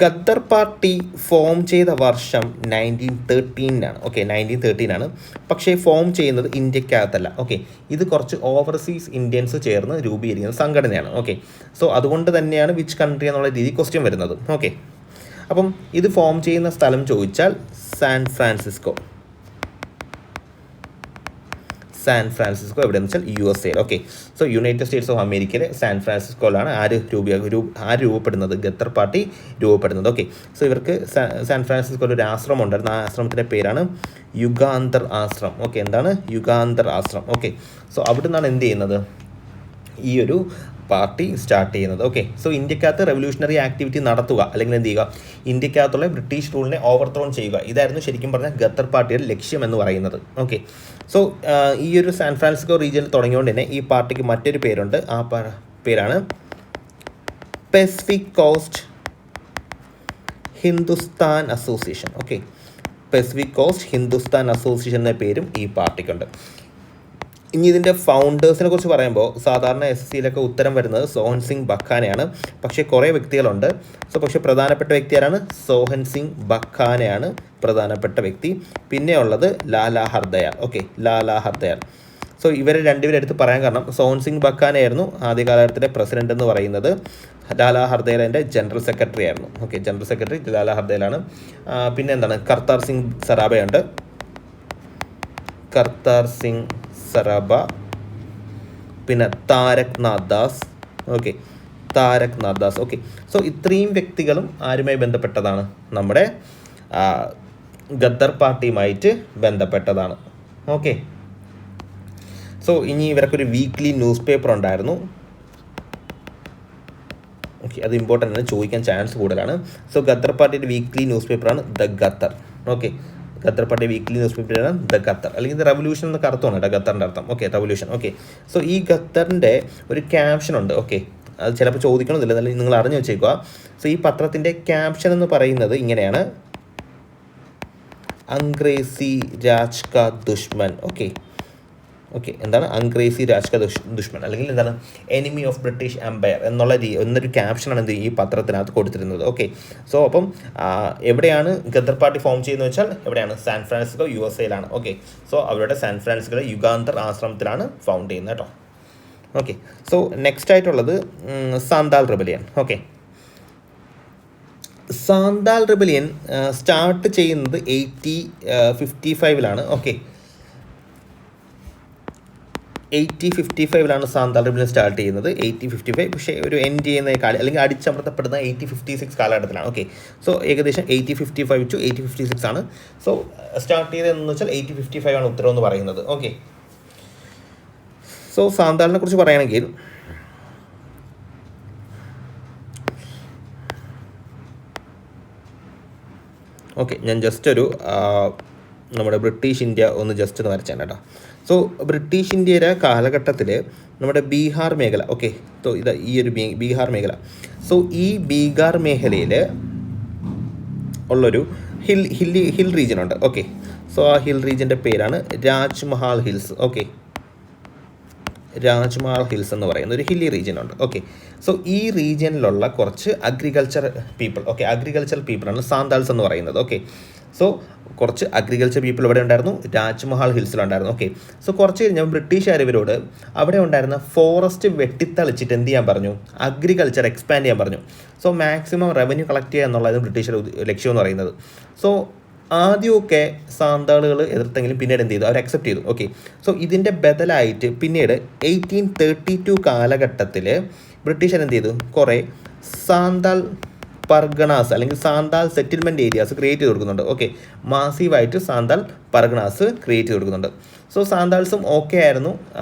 ഖത്തർ പാർട്ടി ഫോം ചെയ്ത വർഷം 1913 ഓക്കെ, 1913 പക്ഷേ ഫോം ചെയ്യുന്നത് ഇന്ത്യക്കകത്തല്ല. ഓക്കെ, ഇത് കുറച്ച് ഓവർസീസ് ഇന്ത്യൻസ് ചേർന്ന് രൂപീകരിക്കുന്ന സംഘടനയാണ്. ഓക്കെ, സോ അതുകൊണ്ട് തന്നെയാണ് വിച്ച് കൺട്രി എന്നുള്ള രീതി ക്വസ്റ്റ്യൻ വരുന്നത്. ഓക്കെ, അപ്പം ഇത് ഫോം ചെയ്യുന്ന സ്ഥലം ചോദിച്ചാൽ സാൻ ഫ്രാൻസിസ്കോ എവിടെയെന്ന് വെച്ചാൽ USA. Okay, so United States of അമേരിക്കയിലെ സാൻ ഫ്രാൻസിസ്കോയിലാണ് ആര് രൂപപ്പെടുന്നത്? ഖത്തർ പാർട്ടി രൂപപ്പെടുന്നത്. ഓക്കെ, സോ ഇവർക്ക് സാൻ ഫ്രാൻസിസ്കോയിൽ ഒരു ആശ്രമം ഉണ്ടായിരുന്നു. ആ ആശ്രമത്തിൻ്റെ പേരാണ് യുഗാന്തർ ആശ്രം. ഓക്കെ, എന്താണ് യുഗാന്തർ ആശ്രം? ഓക്കെ, സോ അവിടെ നിന്നാണ് എന്ത് ചെയ്യുന്നത്? ഈ ഒരു പാർട്ടി സ്റ്റാർട്ട് ചെയ്യുന്നത്. ഓക്കെ, സോ ഇന്ത്യക്കകത്ത് റെവല്യൂഷണറി ആക്ടിവിറ്റി നടത്തുക അല്ലെങ്കിൽ എന്ത് ചെയ്യുക? ഇന്ത്യക്കകത്തുള്ള ബ്രിട്ടീഷ് റൂളിനെ ഓവർത്രോൺ ചെയ്യുക. ഇതായിരുന്നു ശരിക്കും പറഞ്ഞാൽ ഖത്തർ പാർട്ടിയുടെ ലക്ഷ്യം എന്ന് പറയുന്നത്. ഓക്കെ, സോ ഈ ഒരു സാൻ ഫ്രാൻസിസ്കോ റീജിയനിൽ തുടങ്ങിയോണ്ട് തന്നെ ഈ പാർട്ടിക്ക് മറ്റൊരു പേരുണ്ട്. ആ പേരാണ് Pacific cost Hindustan association. Okay, Pacific cost Hindustan association എന്ന പേരും ഈ പാർട്ടിക്കുണ്ട്. ഇനി ഇതിൻ്റെ ഫൗണ്ടേഴ്സിനെ കുറിച്ച് പറയുമ്പോൾ സാധാരണ SSCയിലൊക്കെ ഉത്തരം വരുന്നത് സോഹൻ സിംഗ് ബഖാനയാണ്. പക്ഷേ കുറേ വ്യക്തികളുണ്ട്. സോ പക്ഷേ പ്രധാനപ്പെട്ട വ്യക്തി ആരാണ്? സോഹൻ സിംഗ് ബഖാനയാണ് പ്രധാനപ്പെട്ട വ്യക്തി. പിന്നെ ഉള്ളത് ലാലാ ഹർദയാൽ. ഓക്കെ, ലാലാ ഹർദയാൽ. സോ ഇവരെ രണ്ടുപേരെ എടുത്ത് പറയാൻ കാരണം സോഹൻ സിംഗ് ബഖാനയായിരുന്നു ആദ്യകാലഘട്ടത്തിലെ പ്രസിഡന്റ് എന്ന് പറയുന്നത്. ലാലാ ഹർദയാൽ എൻ്റെ ജനറൽ സെക്രട്ടറി ആയിരുന്നു. ഓക്കെ, ജനറൽ സെക്രട്ടറി ലാലാ ഹർദയാലാണ്. പിന്നെ എന്താണ്? കർത്താർ സിംഗ് സറാബയുണ്ട്. കർത്താർ സിംഗ് സറാബ, പിന്നെ താരക് Nath Das. Okay, താരക് Nath Das. Okay, so ഇത്രയും വ്യക്തികളും ആരുമായി ബന്ധപ്പെട്ടതാണ്? നമ്മുടെ ഖത്തർ പാർട്ടിയുമായിട്ട് ബന്ധപ്പെട്ടതാണ്. ഓക്കെ, സോ ഇനി ഇവർക്കൊരു വീക്ക്ലി ന്യൂസ് പേപ്പർ ഉണ്ടായിരുന്നു. ഓക്കെ, അത് ഇമ്പോർട്ടൻ്റ് ആണ്, ചോദിക്കാൻ ചാൻസ് കൂടുതലാണ്. സോ ഖത്തർ പാർട്ടിയുടെ വീക്ക്ലി ന്യൂസ് പേപ്പറാണ് the Qatar. Okay, Qatar party weekly news പേപ്പറാണ് ദ ഖത്തർ, അല്ലെങ്കിൽ ദ റവല്യൂഷൻ എന്നൊക്കെ അർത്ഥമാണ് കേട്ടോ ഖത്തറിൻ്റെ അർത്ഥം. Okay, revolution. ഓക്കെ, സോ ഈ ഖത്തറിൻ്റെ ഒരു ക്യാപ്ഷൻ ഉണ്ട്. ഓക്കെ, അത് ചിലപ്പോൾ ചോദിക്കണമെന്നില്ല, അല്ലെങ്കിൽ നിങ്ങൾ അറിഞ്ഞു വെച്ചേക്കുക. സോ ഈ പത്രത്തിൻ്റെ ക്യാപ്ഷൻ എന്ന് പറയുന്നത് ഇങ്ങനെയാണ്: അംഗ്രേസി രാജ് കാ ദുഷ്മൻ. ഓക്കെ, ഓക്കെ, എന്താണ്? അംഗ്രേസി രാജ് കാ ദുഷ്മൻ, അല്ലെങ്കിൽ എന്താണ്? എനിമി ഓഫ് ബ്രിട്ടീഷ് എംപയർ എന്നൊരു ക്യാപ്ഷനാണ് എന്ത് ഈ പത്രത്തിനകത്ത് കൊടുത്തിരുന്നത്. ഓക്കെ, സോ അപ്പം എവിടെയാണ് ഖത്തർ പാർട്ടി ഫോം ചെയ്യുന്നത് വെച്ചാൽ എവിടെയാണ്? San Francisco USA. Okay, so അവരുടെ സാൻ ഫ്രാൻസിസ്കോയിലെ യുഗാന്തർ ആശ്രമത്തിലാണ് ഫൗണ്ട് ചെയ്യുന്നത് കേട്ടോ. ഓക്കെ, സോ നെക്സ്റ്റ് ആയിട്ടുള്ളത് Santhal rebellion. Okay, Santhal rebellion start ചെയ്യുന്നത് 1855. ഓക്കെ, 1855 സാന്താൾ റിബലിയൻ സ്റ്റാർട്ട് ചെയ്യുന്നത്. 1855, പക്ഷേ ഒരു എൻഡ് ചെയ്യുന്ന കാലം അല്ലെങ്കിൽ അടിച്ചമർത്തപ്പെടുന്ന 1856 കാലഘട്ടത്തിലാണ്. ഓക്കെ, സോ ഏകദേശം 1855 to 1856 ആണ്. സോ സ്റ്റാർട്ട് ചെയ്തതെന്ന് വെച്ചാൽ 1855 ആണ് ഉത്തരം എന്ന് പറയുന്നത്. ഓക്കെ, സോ സാന്താളിനെ കുറിച്ച് പറയുകയാണെങ്കിൽ ഓക്കെ, ഞാൻ ജസ്റ്റ് ഒരു നമ്മുടെ ബ്രിട്ടീഷ് ഇന്ത്യ ഒന്ന് ജസ്റ്റ് ഒന്ന് വരച്ചാണ് കേട്ടോ. സോ ബ്രിട്ടീഷ് ഇന്ത്യയുടെ കാലഘട്ടത്തിൽ നമ്മുടെ ബീഹാർ മേഖല, ഓക്കെ, സോ ഇത് ഈ ഒരു ബീഹാർ മേഖല, സോ ഈ ബീഹാർ മേഖലയിൽ ഉള്ളൊരു ഹിൽ റീജിയൻ ഉണ്ട്. ഓക്കെ, സോ ആ ഹിൽ റീജിയൻ്റെ പേരാണ് Rajmahal hills. Okay, Rajmahal hills എന്ന് പറയുന്ന ഒരു ഹില്ലി റീജിയൻ ഉണ്ട്. ഓക്കെ, സോ ഈ റീജിയനിലുള്ള കുറച്ച് അഗ്രികൾച്ചർ പീപ്പിൾ, ഓക്കെ, അഗ്രികൾച്ചർ പീപ്പിളാണ് സാന്താൾസ് എന്ന് പറയുന്നത്. ഓക്കെ, സോ കുറച്ച് അഗ്രികൾച്ചർ പീപ്പിൾ ഇവിടെ ഉണ്ടായിരുന്നു, രാജ്മഹൽ ഹിൽസിലുണ്ടായിരുന്നു. ഓക്കെ, സോ കുറച്ച് കഴിഞ്ഞാൽ ബ്രിട്ടീഷുകാർ ഇവരോട് അവിടെ ഉണ്ടായിരുന്ന ഫോറസ്റ്റ് വെട്ടിത്തളിച്ചിട്ട് എന്ത് ചെയ്യാൻ പറഞ്ഞു, അഗ്രികൾച്ചർ എക്സ്പാൻഡ് ചെയ്യാൻ പറഞ്ഞു. സോ മാക്സിമം റവന്യൂ കളക്ട് ചെയ്യുക എന്നുള്ളതാണ് ബ്രിട്ടീഷുകാരുടെ ലക്ഷ്യം എന്ന് പറയുന്നത്. സോ ആദ്യമൊക്കെ സാന്താളുകൾ എതിർത്തെങ്കിലും പിന്നീട് എന്ത് ചെയ്തു, അവർ അക്സെപ്റ്റ് ചെയ്തു. ഓക്കെ, സോ ഇതിൻ്റെ ബദലായിട്ട് പിന്നീട് 1832 കാലഘട്ടത്തിൽ ബ്രിട്ടീഷുകാർ എന്ത് ചെയ്തു, കുറേ സാന്താൾ പർഗണാസ് അല്ലെങ്കിൽ സാന്താൾ സെറ്റിൽമെൻറ്റ് ഏരിയാസ് ക്രിയേറ്റ് ചെയ്ത് കൊടുക്കുന്നുണ്ട്. ഓക്കെ, മാസീവായിട്ട് സാന്താൾ പർഗണാസ് ക്രിയേറ്റ് ചെയ്ത് കൊടുക്കുന്നുണ്ട്. സോ സാന്താൾസും ഓക്കെ ആയിരുന്നു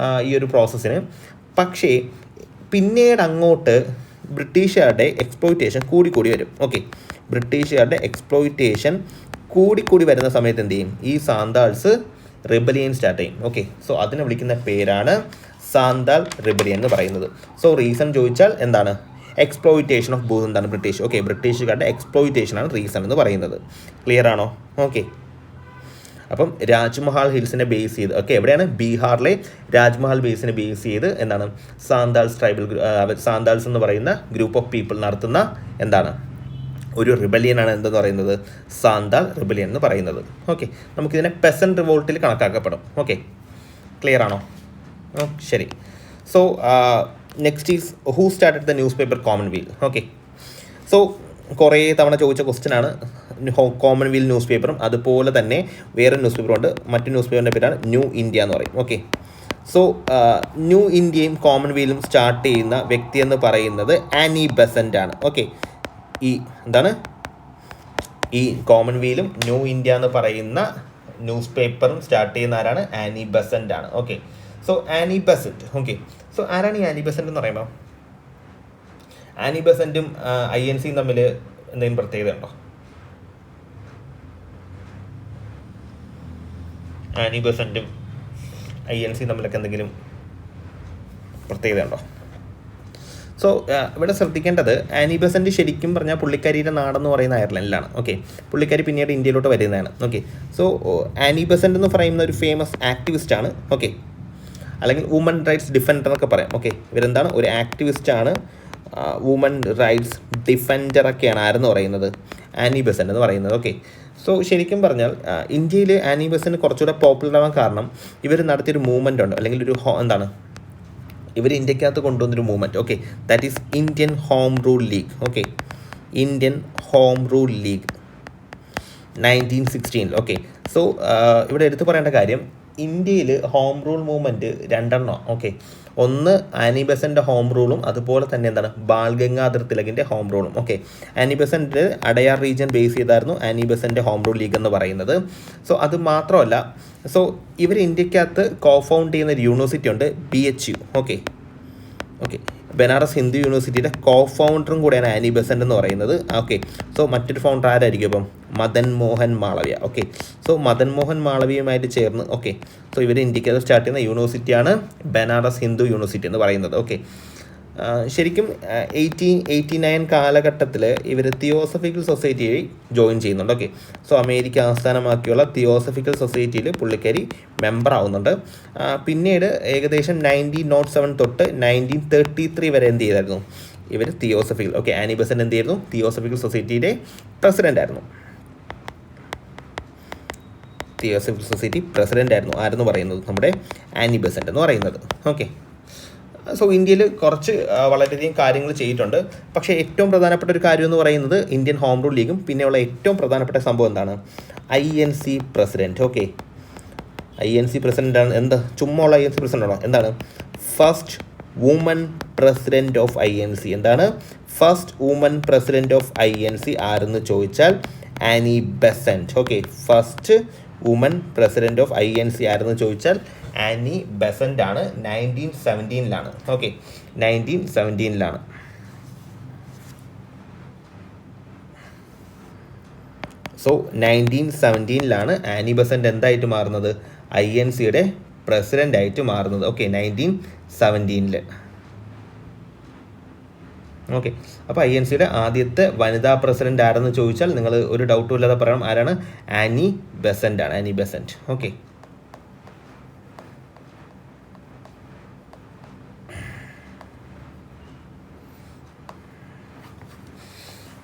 ഈ ഒരു പ്രോസസ്സിന്. പക്ഷേ പിന്നീട് അങ്ങോട്ട് ബ്രിട്ടീഷുകാരുടെ എക്സ്പ്ലോയിറ്റേഷൻ കൂടിക്കൂടി വരും. ഓക്കെ, ബ്രിട്ടീഷുകാരുടെ എക്സ്പ്ലോയിറ്റേഷൻ കൂടിക്കൂടി വരുന്ന സമയത്ത് എന്ത് ചെയ്യും, ഈ സാന്താൾസ് റിബലിയൻ സ്റ്റാർട്ട് ചെയ്യും. ഓക്കെ, സോ അതിനെ വിളിക്കുന്ന പേരാണ് സാന്താൾ റിബലിയൻ എന്ന് പറയുന്നത്. സോ റീസൺ ചോദിച്ചാൽ എന്താണ്, എക്സ്പ്ലോയിറ്റേഷൻ ഓഫ് ബൂത്ത് എന്താണ് ബ്രിട്ടീഷ്. ഓക്കെ, ബ്രിട്ടീഷുകാരുടെ എക്സ്പ്ലോയിറ്റേഷനാണ് റീസൺ എന്ന് പറയുന്നത്. ക്ലിയർ ആണോ? ഓക്കെ, അപ്പം രാജ്മഹൽ ഹിൽസിനെ ബേസ് ചെയ്ത്, ഓക്കെ, എവിടെയാണ്, ബീഹാറിലെ രാജ്മഹൽ ബേസിനെ ബേസ് ചെയ്ത് എന്താണ് സാന്താൾസ് സാന്താൾസ് എന്ന് പറയുന്ന ഗ്രൂപ്പ് ഓഫ് പീപ്പിൾ നടത്തുന്ന എന്താണ് ഒരു റിബലിയനാണ് എന്തെന്ന് പറയുന്നത്, സാന്താൾ റിബലിയൻ എന്ന് പറയുന്നത്. ഓക്കെ, നമുക്കിതിനെ പെസൻ റിവോൾട്ടിൽ കണക്കാക്കപ്പെടും. ഓക്കെ, ക്ലിയർ ആണോ? ശരി. So next is who started the news paper Commonwealth. Okay, so കുറേ തവണ ചോദിച്ച ക്വസ്റ്റ്യൻ ആണ് കോമൺവെൽത്ത് ന്യൂസ് പേപ്പറും അതുപോലെ തന്നെ വേറെ ന്യൂസ് പേപ്പറുണ്ട്. മറ്റു ന്യൂസ് പേപ്പറിൻ്റെ പേരാണ് ന്യൂ ഇന്ത്യ എന്ന് പറയും. ഓക്കെ, സോ ന്യൂ ഇന്ത്യയും കോമൺവെൽത്തും സ്റ്റാർട്ട് ചെയ്യുന്ന വ്യക്തി എന്ന് പറയുന്നത് ആനി ബെസൻ്റ് ആണ്. ഓക്കെ, ഈ എന്താണ് ഈ കോമൺവെൽത്തും ന്യൂ ഇന്ത്യ എന്ന് പറയുന്ന ന്യൂസ് പേപ്പറും സ്റ്റാർട്ട് ചെയ്യുന്ന ആരാണ്, ആനി ബെസൻ്റ് ആണ്. Okay, so Annie Besant. Okay, so ആരാണ് ഈ ആനി ബെസൻ്റ് എന്ന് പറയുമ്പോൾ, ആനി ബെസൻറ്റും INCയും തമ്മിൽ എന്തെങ്കിലും പ്രത്യേകത ഉണ്ടോ? ആനി ബെസൻറ്റും INCയും തമ്മിലൊക്കെ എന്തെങ്കിലും പ്രത്യേകത ഉണ്ടോ? സോ ഇവിടെ ശ്രദ്ധിക്കേണ്ടത്, ആനി ബെസൻറ്റ് ശരിക്കും പറഞ്ഞാൽ പുള്ളിക്കാരിയുടെ നാടെന്ന് പറയുന്ന അയർലൻഡിലാണ്. ഓക്കെ, പുള്ളിക്കാരി പിന്നീട് ഇന്ത്യയിലോട്ട് വരുന്നതാണ്. ഓക്കെ, സോ ആനി ബെസൻറ്റ് എന്ന് പറയുന്ന ഒരു ഫേമസ് ആക്ടിവിസ്റ്റ് ആണ്. ഓക്കെ, അല്ലെങ്കിൽ വുമൻ റൈറ്റ്സ് ഡിഫൻഡർ എന്നൊക്കെ പറയാം. ഓക്കെ, ഇവരെന്താണ്, ഒരു ആക്ടിവിസ്റ്റ് ആണ്, വുമൻ റൈറ്റ്സ് ഡിഫൻഡറൊക്കെയാണ് ആരെന്ന് പറയുന്നത്, ആനി ബെസൻറ്റ് എന്ന് പറയുന്നത്. ഓക്കെ, സോ ശരിക്കും പറഞ്ഞാൽ ഇന്ത്യയിൽ ആനി ബെസൻറ്റ് കുറച്ചുകൂടെ പോപ്പുലർ ആവാൻ കാരണം ഇവർ നടത്തിയൊരു മൂവ്മെൻ്റ് ഉണ്ട്, അല്ലെങ്കിൽ ഒരു എന്താണ് ഇവർ ഇന്ത്യക്കകത്ത് കൊണ്ടുവന്നൊരു movement. Okay, that is Indian home rule league. Okay, Indian home rule league 1916. Okay, so ഇവിടെ എടുത്തു പറയേണ്ട കാര്യം, ഇന്ത്യയിൽ ഹോം റൂൾ മൂവ്മെൻറ്റ് രണ്ടെണ്ണം. ഓക്കെ, ഒന്ന് ആനി ബെസൻ്റെ ഹോം റൂളും അതുപോലെ തന്നെ എന്താണ് ബാൽ ഗംഗാധർ തിലകിൻ്റെ ഹോം റൂളും. Okay, Annie Besant Adyar region base ചെയ്തായിരുന്നു ആനി ബെസൻ്റെ ഹോം റൂൾ ലീഗ് എന്ന് പറയുന്നത്. സോ അത് മാത്രമല്ല, സോ ഇവർ ഇന്ത്യക്കകത്ത് ഫൗണ്ട് ചെയ്യുന്ന ഒരു യൂണിവേഴ്സിറ്റി ഉണ്ട്, BHU. ഓക്കെ, ബനാറസ് ഹിന്ദു യൂണിവേഴ്സിറ്റിയുടെ ഫൗണ്ടറും കൂടെയാണ് ആനി ബെസൻറ്റ് എന്ന് പറയുന്നത്. ഓക്കെ, സോ മറ്റൊരു ഫൗണ്ടർ ആരായിരിക്കും അപ്പം, മദൻ മോഹൻ മാളവ്യ. ഓക്കെ, സോ മദൻ മോഹൻ മാളവ്യയുമായിട്ട് ചേർന്ന്, ഓക്കെ, സോ ഇവർ ഇന്ത്യക്കകത്ത് സ്റ്റാർട്ട് ചെയ്യുന്ന യൂണിവേഴ്സിറ്റിയാണ് ബനാറസ് ഹിന്ദു യൂണിവേഴ്സിറ്റി എന്ന് പറയുന്നത്. ഓക്കെ, ശരിക്കും 1889 കാലഘട്ടത്തിൽ ഇവർ തിയോസഫിക്കൽ സൊസൈറ്റിയെ ജോയിൻ ചെയ്യുന്നുണ്ട്. ഓക്കെ, സോ അമേരിക്ക ആസ്ഥാനമാക്കിയുള്ള തിയോസഫിക്കൽ സൊസൈറ്റിയിൽ പുള്ളിക്കാരി മെമ്പർ ആവുന്നുണ്ട്. പിന്നീട് ഏകദേശം 1907 തൊട്ട് 1933 വരെ എന്ത് ചെയ്തായിരുന്നു ഇവർ തിയോസഫിക്കൽ, ഓക്കെ, ആനി ബെസൻറ്റ് എന്ത് ചെയ്യുന്നു, തിയോസഫിക്കൽ സൊസൈറ്റിയുടെ പ്രസിഡൻ്റ് ആയിരുന്നു. തിയോസഫിക്കൽ സൊസൈറ്റി പ്രസിഡൻ്റ് ആയിരുന്നു ആരെന്ന് പറയുന്നത്, നമ്മുടെ ആനി ബെസൻറ്റ് എന്ന് പറയുന്നത്. ഓക്കെ, സോ ഇന്ത്യയിൽ കുറച്ച് വളരെയധികം കാര്യങ്ങൾ ചെയ്തിട്ടുണ്ട്. പക്ഷേ ഏറ്റവും പ്രധാനപ്പെട്ട ഒരു കാര്യം എന്ന് പറയുന്നത് ഇന്ത്യൻ ഹോം റൂൾ ലീഗും പിന്നെയുള്ള ഏറ്റവും പ്രധാനപ്പെട്ട സംഭവം എന്താണ്, INC പ്രസിഡൻറ്റ്. ഓക്കെ, INC പ്രസിഡൻ്റാണ്. എന്താ ചുമ്മാ ഉള്ള INC പ്രസിഡൻ്റാണോ? എന്താണ് first woman president of INC? എന്താണ് first woman president of INC ആരെന്ന് ചോദിച്ചാൽ Annie Besant. Okay, first woman president of INC ആരെന്ന് ചോദിച്ചാൽ ആനി ബെസൻറ്റ് ആണ്. 1917 ഓക്കെ, 1917 സോ 1917 ആനി ബെസൻറ്റ് എന്തായിട്ട് മാറുന്നത്? INCയുടെ പ്രസിഡൻ്റ് ആയിട്ട് മാറുന്നത്. ഓക്കെ, 1917. ഓക്കെ, അപ്പോൾ INCയുടെ ആദ്യത്തെ വനിതാ പ്രസിഡന്റ് ആരെന്ന് ചോദിച്ചാൽ നിങ്ങൾ ഒരു ഡൗട്ടും ഇല്ലാതെ പറയണം, ആരാണ്? ആനി ബെസൻറ്റ് ആണ്. Annie Besant. Okay,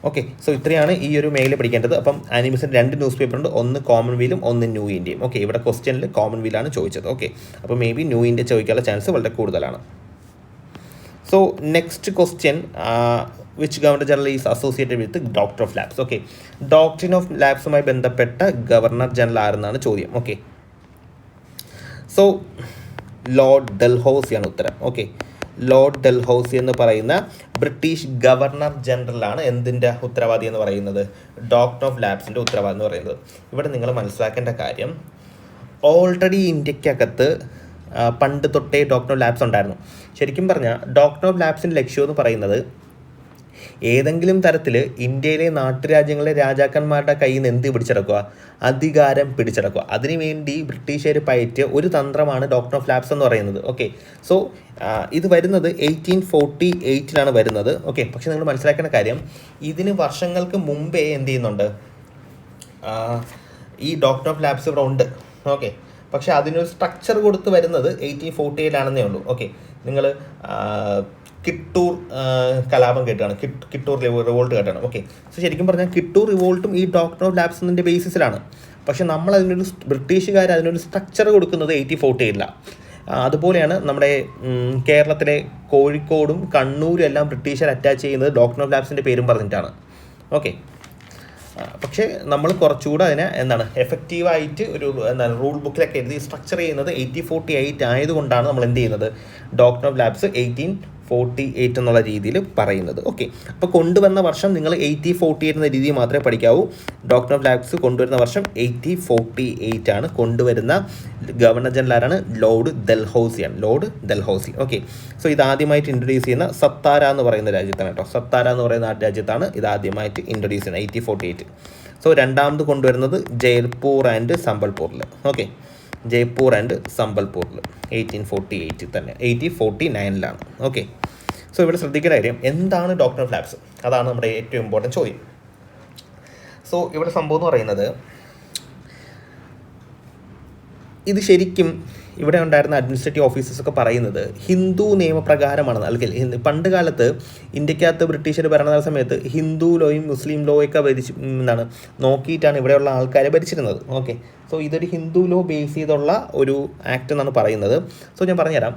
okay, so ഇത്രയാണ് ഈ ഒരു മേഖല പഠിക്കേണ്ടത്. അപ്പം ആനി ബെസൻറ്റ് 2 ന്യൂസ് പേപ്പർ ഉണ്ട്, ഒന്ന് കോമൺവെയിലും ഒന്ന് ന്യൂ ഇന്ത്യയും. ഓക്കെ, ഇവിടെ ക്വസ്റ്റ്യനിൽ കോമൺവെയിലാണ് ചോദിച്ചത്. ഓക്കെ, അപ്പോൾ മേ ബി ന്യൂ ഇന്ത്യ ചോദിക്കാനുള്ള ചാൻസ് വളരെ കൂടുതലാണ്. So next question, which governor general is associated with doctor of lapse? Okay, doctrine of ലാബ്സുമായി ബന്ധപ്പെട്ട ഗവർണർ ജനറൽ ആരെന്നാണ് ചോദ്യം. ഓക്കെ, സോ ലോർഡ് ഡൽഹൌസിയാണ് ഉത്തരം. ഓക്കെ, ലോർഡ് ഡൽഹൌസി എന്ന് പറയുന്ന ബ്രിട്ടീഷ് ഗവർണർ ജനറലാണ് എന്തിൻ്റെ ഉത്തരവാദി എന്ന് പറയുന്നത്? ഡോക്ടർ ഓഫ് ലാബ്സിൻ്റെ ഉത്തരവാദി എന്ന് പറയുന്നത്. ഇവിടെ നിങ്ങൾ മനസ്സിലാക്കേണ്ട കാര്യം, ഓൾറെഡി ഇന്ത്യക്കകത്ത് പണ്ട് തൊട്ടേ ഡോക്ടർ ഓഫ് ലാബ്സ് ഉണ്ടായിരുന്നു. ശരിക്കും പറഞ്ഞാൽ ഡോക്ടർ ഓഫ് ലാബ്സിൻ്റെ ലക്ഷ്യം എന്ന് പറയുന്നത് ഏതെങ്കിലും തരത്തിൽ ഇന്ത്യയിലെ നാട്ടുരാജ്യങ്ങളിലെ രാജാക്കന്മാരുടെ കയ്യിൽ നിന്ന് എന്ത് പിടിച്ചെടുക്കുക? അധികാരം പിടിച്ചെടുക്കുക. അതിനുവേണ്ടി ബ്രിട്ടീഷുകാർ പയറ്റിയ ഒരു തന്ത്രമാണ് ഡോക്ടർ ഓഫ് ലാബ്സ് എന്ന് പറയുന്നത്. ഓക്കെ, സോ ഇത് വരുന്നത് 1848 വരുന്നത്. ഓക്കെ, പക്ഷെ നിങ്ങൾ മനസ്സിലാക്കേണ്ട കാര്യം, ഇതിന് വർഷങ്ങൾക്ക് മുമ്പേ എന്ത് ചെയ്യുന്നുണ്ട്? ഈ ഡോക്ടർ ഓഫ് ലാബ്സ് ഇവിടെ ഉണ്ട്. ഓക്കെ, പക്ഷെ അതിനൊരു സ്ട്രക്ചർ കൊടുത്ത് വരുന്നത് 1848 ഉള്ളൂ. ഓക്കെ, നിങ്ങൾ കിട്ടൂർ കലാപം കേട്ടാണ്, കിട്ടൂർ റിവോൾട്ട് കേട്ടാണ്. ഓക്കെ, സോ ശരിക്കും പറഞ്ഞാൽ കിട്ടൂർ റിവോൾട്ടും ഈ ഡോക്ടർ ഓഫ് ലാബ്സിൻ്റെ ബേസിസിലാണ്. പക്ഷെ നമ്മൾ ബ്രിട്ടീഷുകാർ അതിനൊരു സ്ട്രക്ചർ കൊടുക്കുന്നത് 1848. അതുപോലെയാണ് നമ്മുടെ കേരളത്തിലെ കോഴിക്കോടും കണ്ണൂരും എല്ലാം ബ്രിട്ടീഷുകാർ അറ്റാച്ച് ചെയ്യുന്നത് ഡോക്ടർ ഓഫ് ലാബ്സിൻ്റെ പേരും പറഞ്ഞിട്ടാണ്. ഓക്കെ, പക്ഷേ നമ്മൾ കുറച്ചുകൂടെ അതിനെ എഫക്റ്റീവായിട്ട് ഒരു റൂൾ ബുക്കിലൊക്കെ എഴുതി സ്ട്രക്ചർ ചെയ്യുന്നത് 1848 ആയതുകൊണ്ടാണ് നമ്മൾ എന്ത് ചെയ്യുന്നത്? ഡോക്ടർ ഓഫ് ലാബ്സ് 1848 എന്നുള്ള രീതിയിൽ പറയുന്നത്. ഓക്കെ, അപ്പോൾ കൊണ്ടുവന്ന വർഷം നിങ്ങൾ 1848 എന്ന രീതിയിൽ മാത്രമേ പഠിക്കാവൂ. ഡോക്ടർ ഓഫ് ലാബ്സ് കൊണ്ടുവരുന്ന വർഷം 1848 ആണ്. കൊണ്ടുവരുന്ന ഗവർണർ ജനറൽ ആരാണ്? ലോർഡ് ഡൽഹൌസിയാണ്. ലോർഡ് ഡൽഹൌസി. ഓക്കെ, സോ ഇതാദ്യമായിട്ട് ഇൻട്രൊഡ്യൂസ് ചെയ്യുന്ന സത്താര എന്ന് പറയുന്ന രാജ്യത്താണ് കേട്ടോ. സത്താര എന്ന് പറയുന്ന രാജ്യത്താണ് ഇതാദ്യമായിട്ട് ഇൻട്രൊഡ്യൂസ് ചെയ്യുന്നത് 1848. സോ രണ്ടാമത് കൊണ്ടുവരുന്നത് ജയ്പൂർ ആൻഡ് സംബൽപൂരിൽ. ഓക്കെ, ജയ്പൂർ ആൻഡ് സംബൽപൂരിൽ 1848 തന്നെ, 1849. ഓക്കെ, സോ ഇവിടെ ശ്രദ്ധിക്കേണ്ട കാര്യം, എന്താണ് ഡോക്ടർ ഓഫ് ലാബ്സ്? അതാണ് നമ്മുടെ ഏറ്റവും ഇമ്പോർട്ടൻറ്റ് ചോദ്യം. സോ ഇവിടെ സംഭവം എന്ന് പറയുന്നത്, ഇത് ശരിക്കും ഇവിടെ ഉണ്ടായിരുന്ന അഡ്മിനിസ്ട്രേറ്റീവ് ഓഫീസേഴ്സൊക്കെ പറയുന്നത് ഹിന്ദു നിയമപ്രകാരമാണെന്ന്. അല്ലെങ്കിൽ പണ്ട് കാലത്ത് ഇന്ത്യക്കകത്ത് ബ്രിട്ടീഷർ ഭരണ സമയത്ത് ഹിന്ദു ലോയും മുസ്ലിം ലോയൊക്കെ നോക്കിയിട്ടാണ് ഇവിടെയുള്ള ആൾക്കാരെ ഭരിച്ചിരുന്നത്. ഓക്കെ, സോ ഇതൊരു ഹിന്ദു ലോ ബേസ് ചെയ്തുള്ള ഒരു ആക്ട് എന്നാണ് പറയുന്നത്. സോ ഞാൻ പറഞ്ഞുതരാം.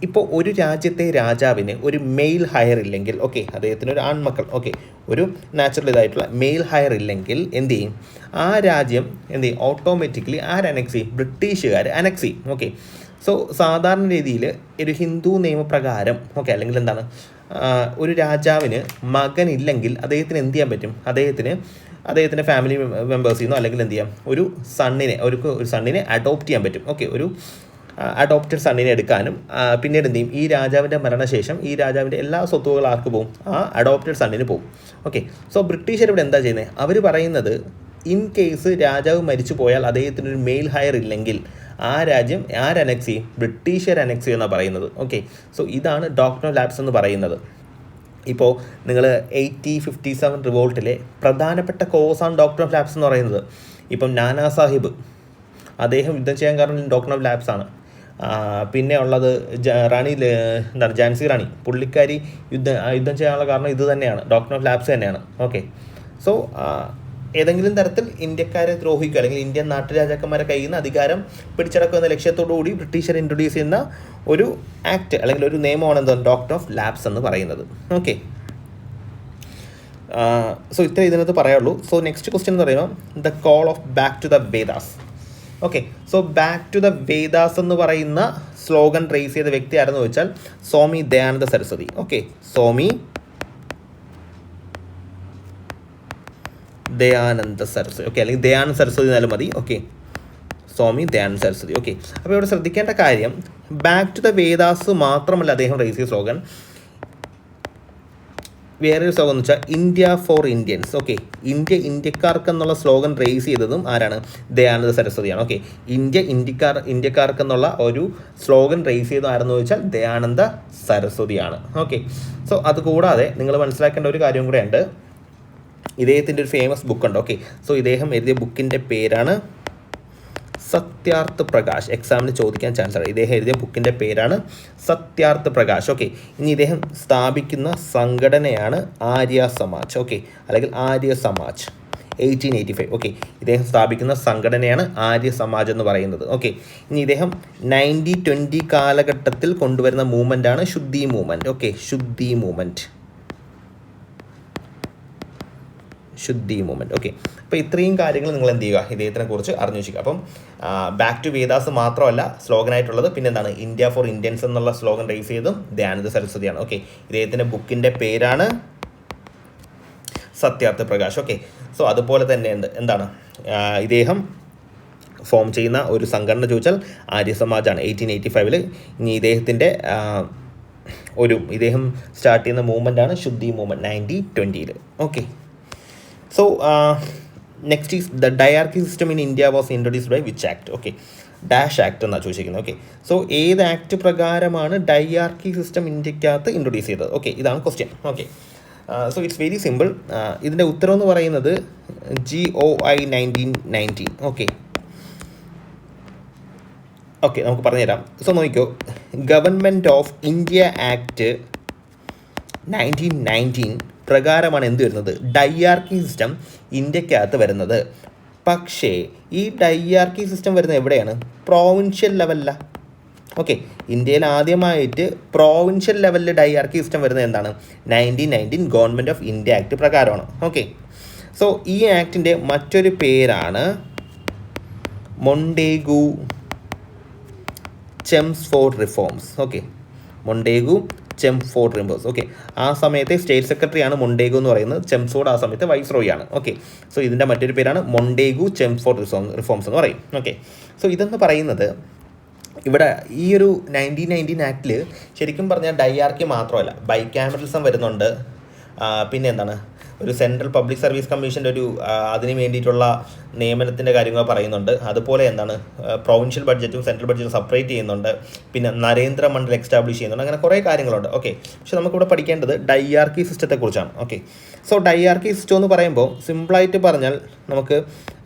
ഇപ്പോൾ ഒരു രാജ്യത്തെ രാജാവിന് ഒരു മെയിൽ ഹയർ ഇല്ലെങ്കിൽ, ഓക്കെ, അദ്ദേഹത്തിന് ഒരു ആൺമക്കൾ, ഓക്കെ, ഒരു നാച്ചുറൽ ഇതായിട്ടുള്ള മെയിൽ ഹയർ ഇല്ലെങ്കിൽ എന്ത് ചെയ്യും? ആ രാജ്യം എന്ത് ചെയ്യും? ഓട്ടോമാറ്റിക്കലി ആരനക്സ് ചെയ്യും? ബ്രിട്ടീഷുകാർ അനക്സ് ചെയ്യും. ഓക്കെ, സോ സാധാരണ രീതിയിൽ ഒരു ഹിന്ദു നിയമപ്രകാരം, ഓക്കെ, അല്ലെങ്കിൽ ഒരു രാജാവിന് മകനില്ലെങ്കിൽ അദ്ദേഹത്തിന് എന്ത് ചെയ്യാൻ പറ്റും? അദ്ദേഹത്തിൻ്റെ ഫാമിലി മെമ്പേഴ്സിൽ നിന്നോ അല്ലെങ്കിൽ എന്ത് ചെയ്യാം? ഒരു സണ്ണിനെ അഡോപ്റ്റ് ചെയ്യാൻ പറ്റും. ഓക്കെ, ഒരു അഡോപ്റ്റഡ് സണ്ണിനെ എടുക്കാനും പിന്നീട് എന്ത് ചെയ്യും? ഈ രാജാവിൻ്റെ മരണശേഷം ഈ രാജാവിൻ്റെ എല്ലാ സ്വത്തുക്കളും ആർക്ക് പോകും? ആ അഡോപ്റ്റഡ് സണ്ണിന് പോകും. ഓക്കെ, സോ ബ്രിട്ടീഷർ ഇവിടെ എന്താ ചെയ്യുന്നത്? അവർ പറയുന്നത്, ഇൻ കേസ് രാജാവ് മരിച്ചു പോയാൽ അദ്ദേഹത്തിനൊരു മെയിൽ ഹയർ ഇല്ലെങ്കിൽ ആ രാജ്യം ആരനക്സ് ചെയ്യും? ബ്രിട്ടീഷർ അനക്സ് ചെയ്യുമെന്നാണ് പറയുന്നത്. ഓക്കെ, സോ ഇതാണ് ഡോക്ടർ ഓഫ് ലാബ്സ് എന്ന് പറയുന്നത്. ഇപ്പോൾ നിങ്ങൾ 1857 റിവോൾട്ടിലെ പ്രധാനപ്പെട്ട കോസാണ് ഡോക്ടർ ഓഫ് ലാബ്സ് എന്ന് പറയുന്നത്. ഇപ്പം നാനാ സാഹിബ് അദ്ദേഹം യുദ്ധം ചെയ്യാൻ കാരണം ഡോക്ടർ ഓഫ് ലാബ്സ് ആണ്. പിന്നെ ഉള്ളത് ഝാൻസി റാണി, പുള്ളിക്കാരി യുദ്ധം ചെയ്യാനുള്ള കാരണം ഇത് തന്നെയാണ്, ഡോക്ടർ ഓഫ് ലാബ്സ് തന്നെയാണ്. ഓക്കെ, സോ ഏതെങ്കിലും തരത്തിൽ ഇന്ത്യക്കാരെ ദ്രോഹിക്കുക അല്ലെങ്കിൽ ഇന്ത്യൻ നാട്ടുരാജാക്കന്മാരെ കയ്യിൽ നിന്ന് അധികാരം പിടിച്ചടക്കുക എന്ന ലക്ഷ്യത്തോടു കൂടി ബ്രിട്ടീഷർ ഇൻട്രൊഡ്യൂസ് ചെയ്യുന്ന ഒരു ആക്ട് അല്ലെങ്കിൽ ഒരു നിയമമാണ് എന്താണ്? ഡോക്ടർ ഓഫ് ലാബ്സ് എന്ന് പറയുന്നത്. ഓക്കെ, സോ ഇത്ര ഇതിനകത്ത് പറയാനുള്ളൂ. സോ നെക്സ്റ്റ് ക്വസ്റ്റ്യൻ എന്ന് പറയുമ്പോൾ, the call of back to the Vedas. Okay. So back to the Vedas എന്ന് പറയുന്ന സ്ലോഗൻ റേസ് ചെയ്ത വ്യക്തി ആരെന്ന് ചോദിച്ചാൽ സ്വാമി ദയാനന്ദ സരസ്വതി. ഓക്കെ, സ്വാമി ദയാനന്ദ സരസ്വതി. ഓക്കെ, അല്ലെങ്കിൽ ദയാനന്ദ സരസ്വതി എന്നാലും മതി. ഓക്കെ, സ്വാമി ദയാനന്ദ സരസ്വതി. ഓക്കെ, അപ്പോൾ ഇവിടെ ശ്രദ്ധിക്കേണ്ട കാര്യം ബാക്ക് ടു ദ വേദാസ് മാത്രമല്ല അദ്ദേഹം റേസ് ചെയ്ത സ്ലോഗൻ, വേറൊരു സ്ലോഗൻ എന്ന് വെച്ചാൽ ഇന്ത്യ ഫോർ ഇന്ത്യൻസ്. ഓക്കെ, ഇന്ത്യക്കാർക്ക് എന്നുള്ള സ്ലോഗൻ റേസ് ചെയ്തതും ആരാണ്? ദയാനന്ദ സരസ്വതിയാണ്. ഓക്കെ, ഇന്ത്യക്കാർക്ക് എന്നുള്ള ഒരു സ്ലോഗൻ റേസ് ചെയ്തത് ആരെന്ന് ചോദിച്ചാൽ ദയാനന്ദ സരസ്വതിയാണ്. ഓക്കെ, സോ അതുകൂടാതെ നിങ്ങൾ മനസ്സിലാക്കേണ്ട ഒരു കാര്യം കൂടെ ഉണ്ട്. ഇദ്ദേഹത്തിൻ്റെ ഒരു ഫേമസ് ബുക്കുണ്ട്. ഓക്കെ, സോ ഇദ്ദേഹം എഴുതിയ ബുക്കിൻ്റെ പേരാണ് സത്യാർത്ഥ് പ്രകാശ്. എക്സാമിന് ചോദിക്കാൻ ചാൻസ് ആണ്. ഇദ്ദേഹം എഴുതിയ ബുക്കിൻ്റെ പേരാണ് സത്യാർത്ഥ് പ്രകാശ്. ഓക്കെ, ഇനി ഇദ്ദേഹം സ്ഥാപിക്കുന്ന സംഘടനയാണ് ആര്യ സമാജ്. ഓക്കെ, അല്ലെങ്കിൽ ആര്യ സമാജ് 1885. ഓക്കെ, ഇദ്ദേഹം സ്ഥാപിക്കുന്ന സംഘടനയാണ് ആര്യ സമാജ് എന്ന് പറയുന്നത്. ഓക്കെ, ഇനി ഇദ്ദേഹം 1920 കാലഘട്ടത്തിൽ കൊണ്ടുവരുന്ന മൂവ്മെൻ്റാണ് ശുദ്ധി മൂവ്മെൻറ്റ്. ഓക്കെ, ശുദ്ധി മൂവ്മെൻറ്റ്. ഓക്കെ, അപ്പോൾ ഇത്രയും കാര്യങ്ങൾ നിങ്ങൾ എന്ത് ചെയ്യുക, ഇദ്ദേഹത്തിനെ കുറിച്ച് അറിഞ്ഞു വെച്ചിരിക്കുക. അപ്പം ബാക്ക് ടു വേദാസ് മാത്രമല്ല സ്ലോഗനായിട്ടുള്ളത്, പിന്നെ എന്താണ് ഇന്ത്യ ഫോർ ഇന്ത്യൻസ് എന്നുള്ള സ്ലോഗൻ റേസ് ചെയ്തതും ദയാനന്ദ സരസ്വതിയാണ്. ഓക്കെ, ഇദ്ദേഹത്തിൻ്റെ ബുക്കിൻ്റെ പേരാണ് സത്യാർത്ഥ പ്രകാശ്. ഓക്കെ, സോ അതുപോലെ തന്നെ എന്താണ് ഇദ്ദേഹം ഫോം ചെയ്യുന്ന ഒരു സംഘടന ചോദിച്ചാൽ ആര്യ സമാജാണ് 1885. ഇനി ഇദ്ദേഹത്തിൻ്റെ ഇദ്ദേഹം സ്റ്റാർട്ട് ചെയ്യുന്ന മൂവ്മെൻ്റാണ് ശുദ്ധി movement 1920. Okay, so next is the diarchy system in India was introduced by which act? Okay, dash act എന്നാണ് ചോദിച്ചിരിക്കുന്നത്. ഓക്കെ, സോ ഏത് ആക്ട് പ്രകാരമാണ് ഡൈയാർക്കി സിസ്റ്റം ഇന്ത്യക്കകത്ത് ഇൻട്രൊഡ്യൂസ് ചെയ്തത്? ഓക്കെ, ഇതാണ് question. Okay, so it's very simple. ഇതിൻ്റെ ഉത്തരം എന്ന് പറയുന്നത് GOI 1919. ഓക്കെ, നമുക്ക് പറഞ്ഞുതരാം. സോ നോക്കിക്കോ, ഗവൺമെൻറ് ഓഫ് ഇന്ത്യ ആക്ട് 1919 പ്രകാരമാണ് എന്ത് വരുന്നത്? ഡൈയാർക്കി സിസ്റ്റം ഇന്ത്യക്കകത്ത് വരുന്നത്. പക്ഷേ ഈ ഡൈയാർക്കി സിസ്റ്റം വരുന്നത് എവിടെയാണ്? പ്രോവിൻഷ്യൽ ലെവലിലാണ്. ഓക്കെ, ഇന്ത്യയിൽ ആദ്യമായിട്ട് പ്രോവിൻഷ്യൽ ലെവലിൽ ഡൈയാർക്കി സിസ്റ്റം വരുന്നത് എന്താണ്? 1919 ഗവൺമെൻറ് ഓഫ് ഇന്ത്യ ആക്ട് പ്രകാരമാണ്. ഓക്കെ, സോ ഈ ആക്ടിൻ്റെ മറ്റൊരു പേരാണ് Montagu Chelmsford reforms. Okay, Montagu Chelmsford reforms. Okay, ആ സമയത്തെ സ്റ്റേറ്റ് സെക്രട്ടറിയാണ് മൊണ്ടേഗു എന്ന് പറയുന്നത്. ചെംസ്ഫോർഡ് ആ സമയത്ത് വൈസ്രോയി ആണ്. ഓക്കെ, സോ ഇതിൻ്റെ മറ്റൊരു പേരാണ് മൊണ്ടേഗു ചെംസ്ഫോർഡ് റിഫോംസ് എന്ന് പറയും. ഓക്കെ, സോ ഇതെന്ന് പറയുന്നത് ഇവിടെ ഈ ഒരു 1919 ആക്ടിൽ ശരിക്കും പറഞ്ഞാൽ ഡൈയാർക്കി മാത്രമല്ല, ബൈക്യാമറലിസം വരുന്നുണ്ട്. പിന്നെ എന്താണ്, ഒരു സെൻട്രൽ പബ്ലിക് സർവീസ് കമ്മീഷൻ്റെ അതിന് വേണ്ടിയിട്ടുള്ള നിയമനത്തിൻ്റെ കാര്യങ്ങൾ പറയുന്നുണ്ട്. അതുപോലെ എന്താണ്, പ്രൊവിൻഷ്യൽ ബഡ്ജറ്റും സെൻട്രൽ ബഡ്ജറ്റും സെപ്പറേറ്റ് ചെയ്യുന്നുണ്ട്. പിന്നെ നരേന്ദ്ര മണ്ഡൽ എസ്റ്റാബ്ലിഷ് ചെയ്യുന്നുണ്ട്. അങ്ങനെ കുറേ കാര്യങ്ങളുണ്ട്. ഓക്കെ, പക്ഷെ നമുക്കിവിടെ പഠിക്കേണ്ടത് ഡൈയാർക്കി സിസ്റ്റത്തെക്കുറിച്ചാണ്. ഓക്കെ, സോ ഡൈയാർക്കി സിസ്റ്റം എന്ന് പറയുമ്പോൾ സിമ്പിളായിട്ട് പറഞ്ഞാൽ നമുക്ക്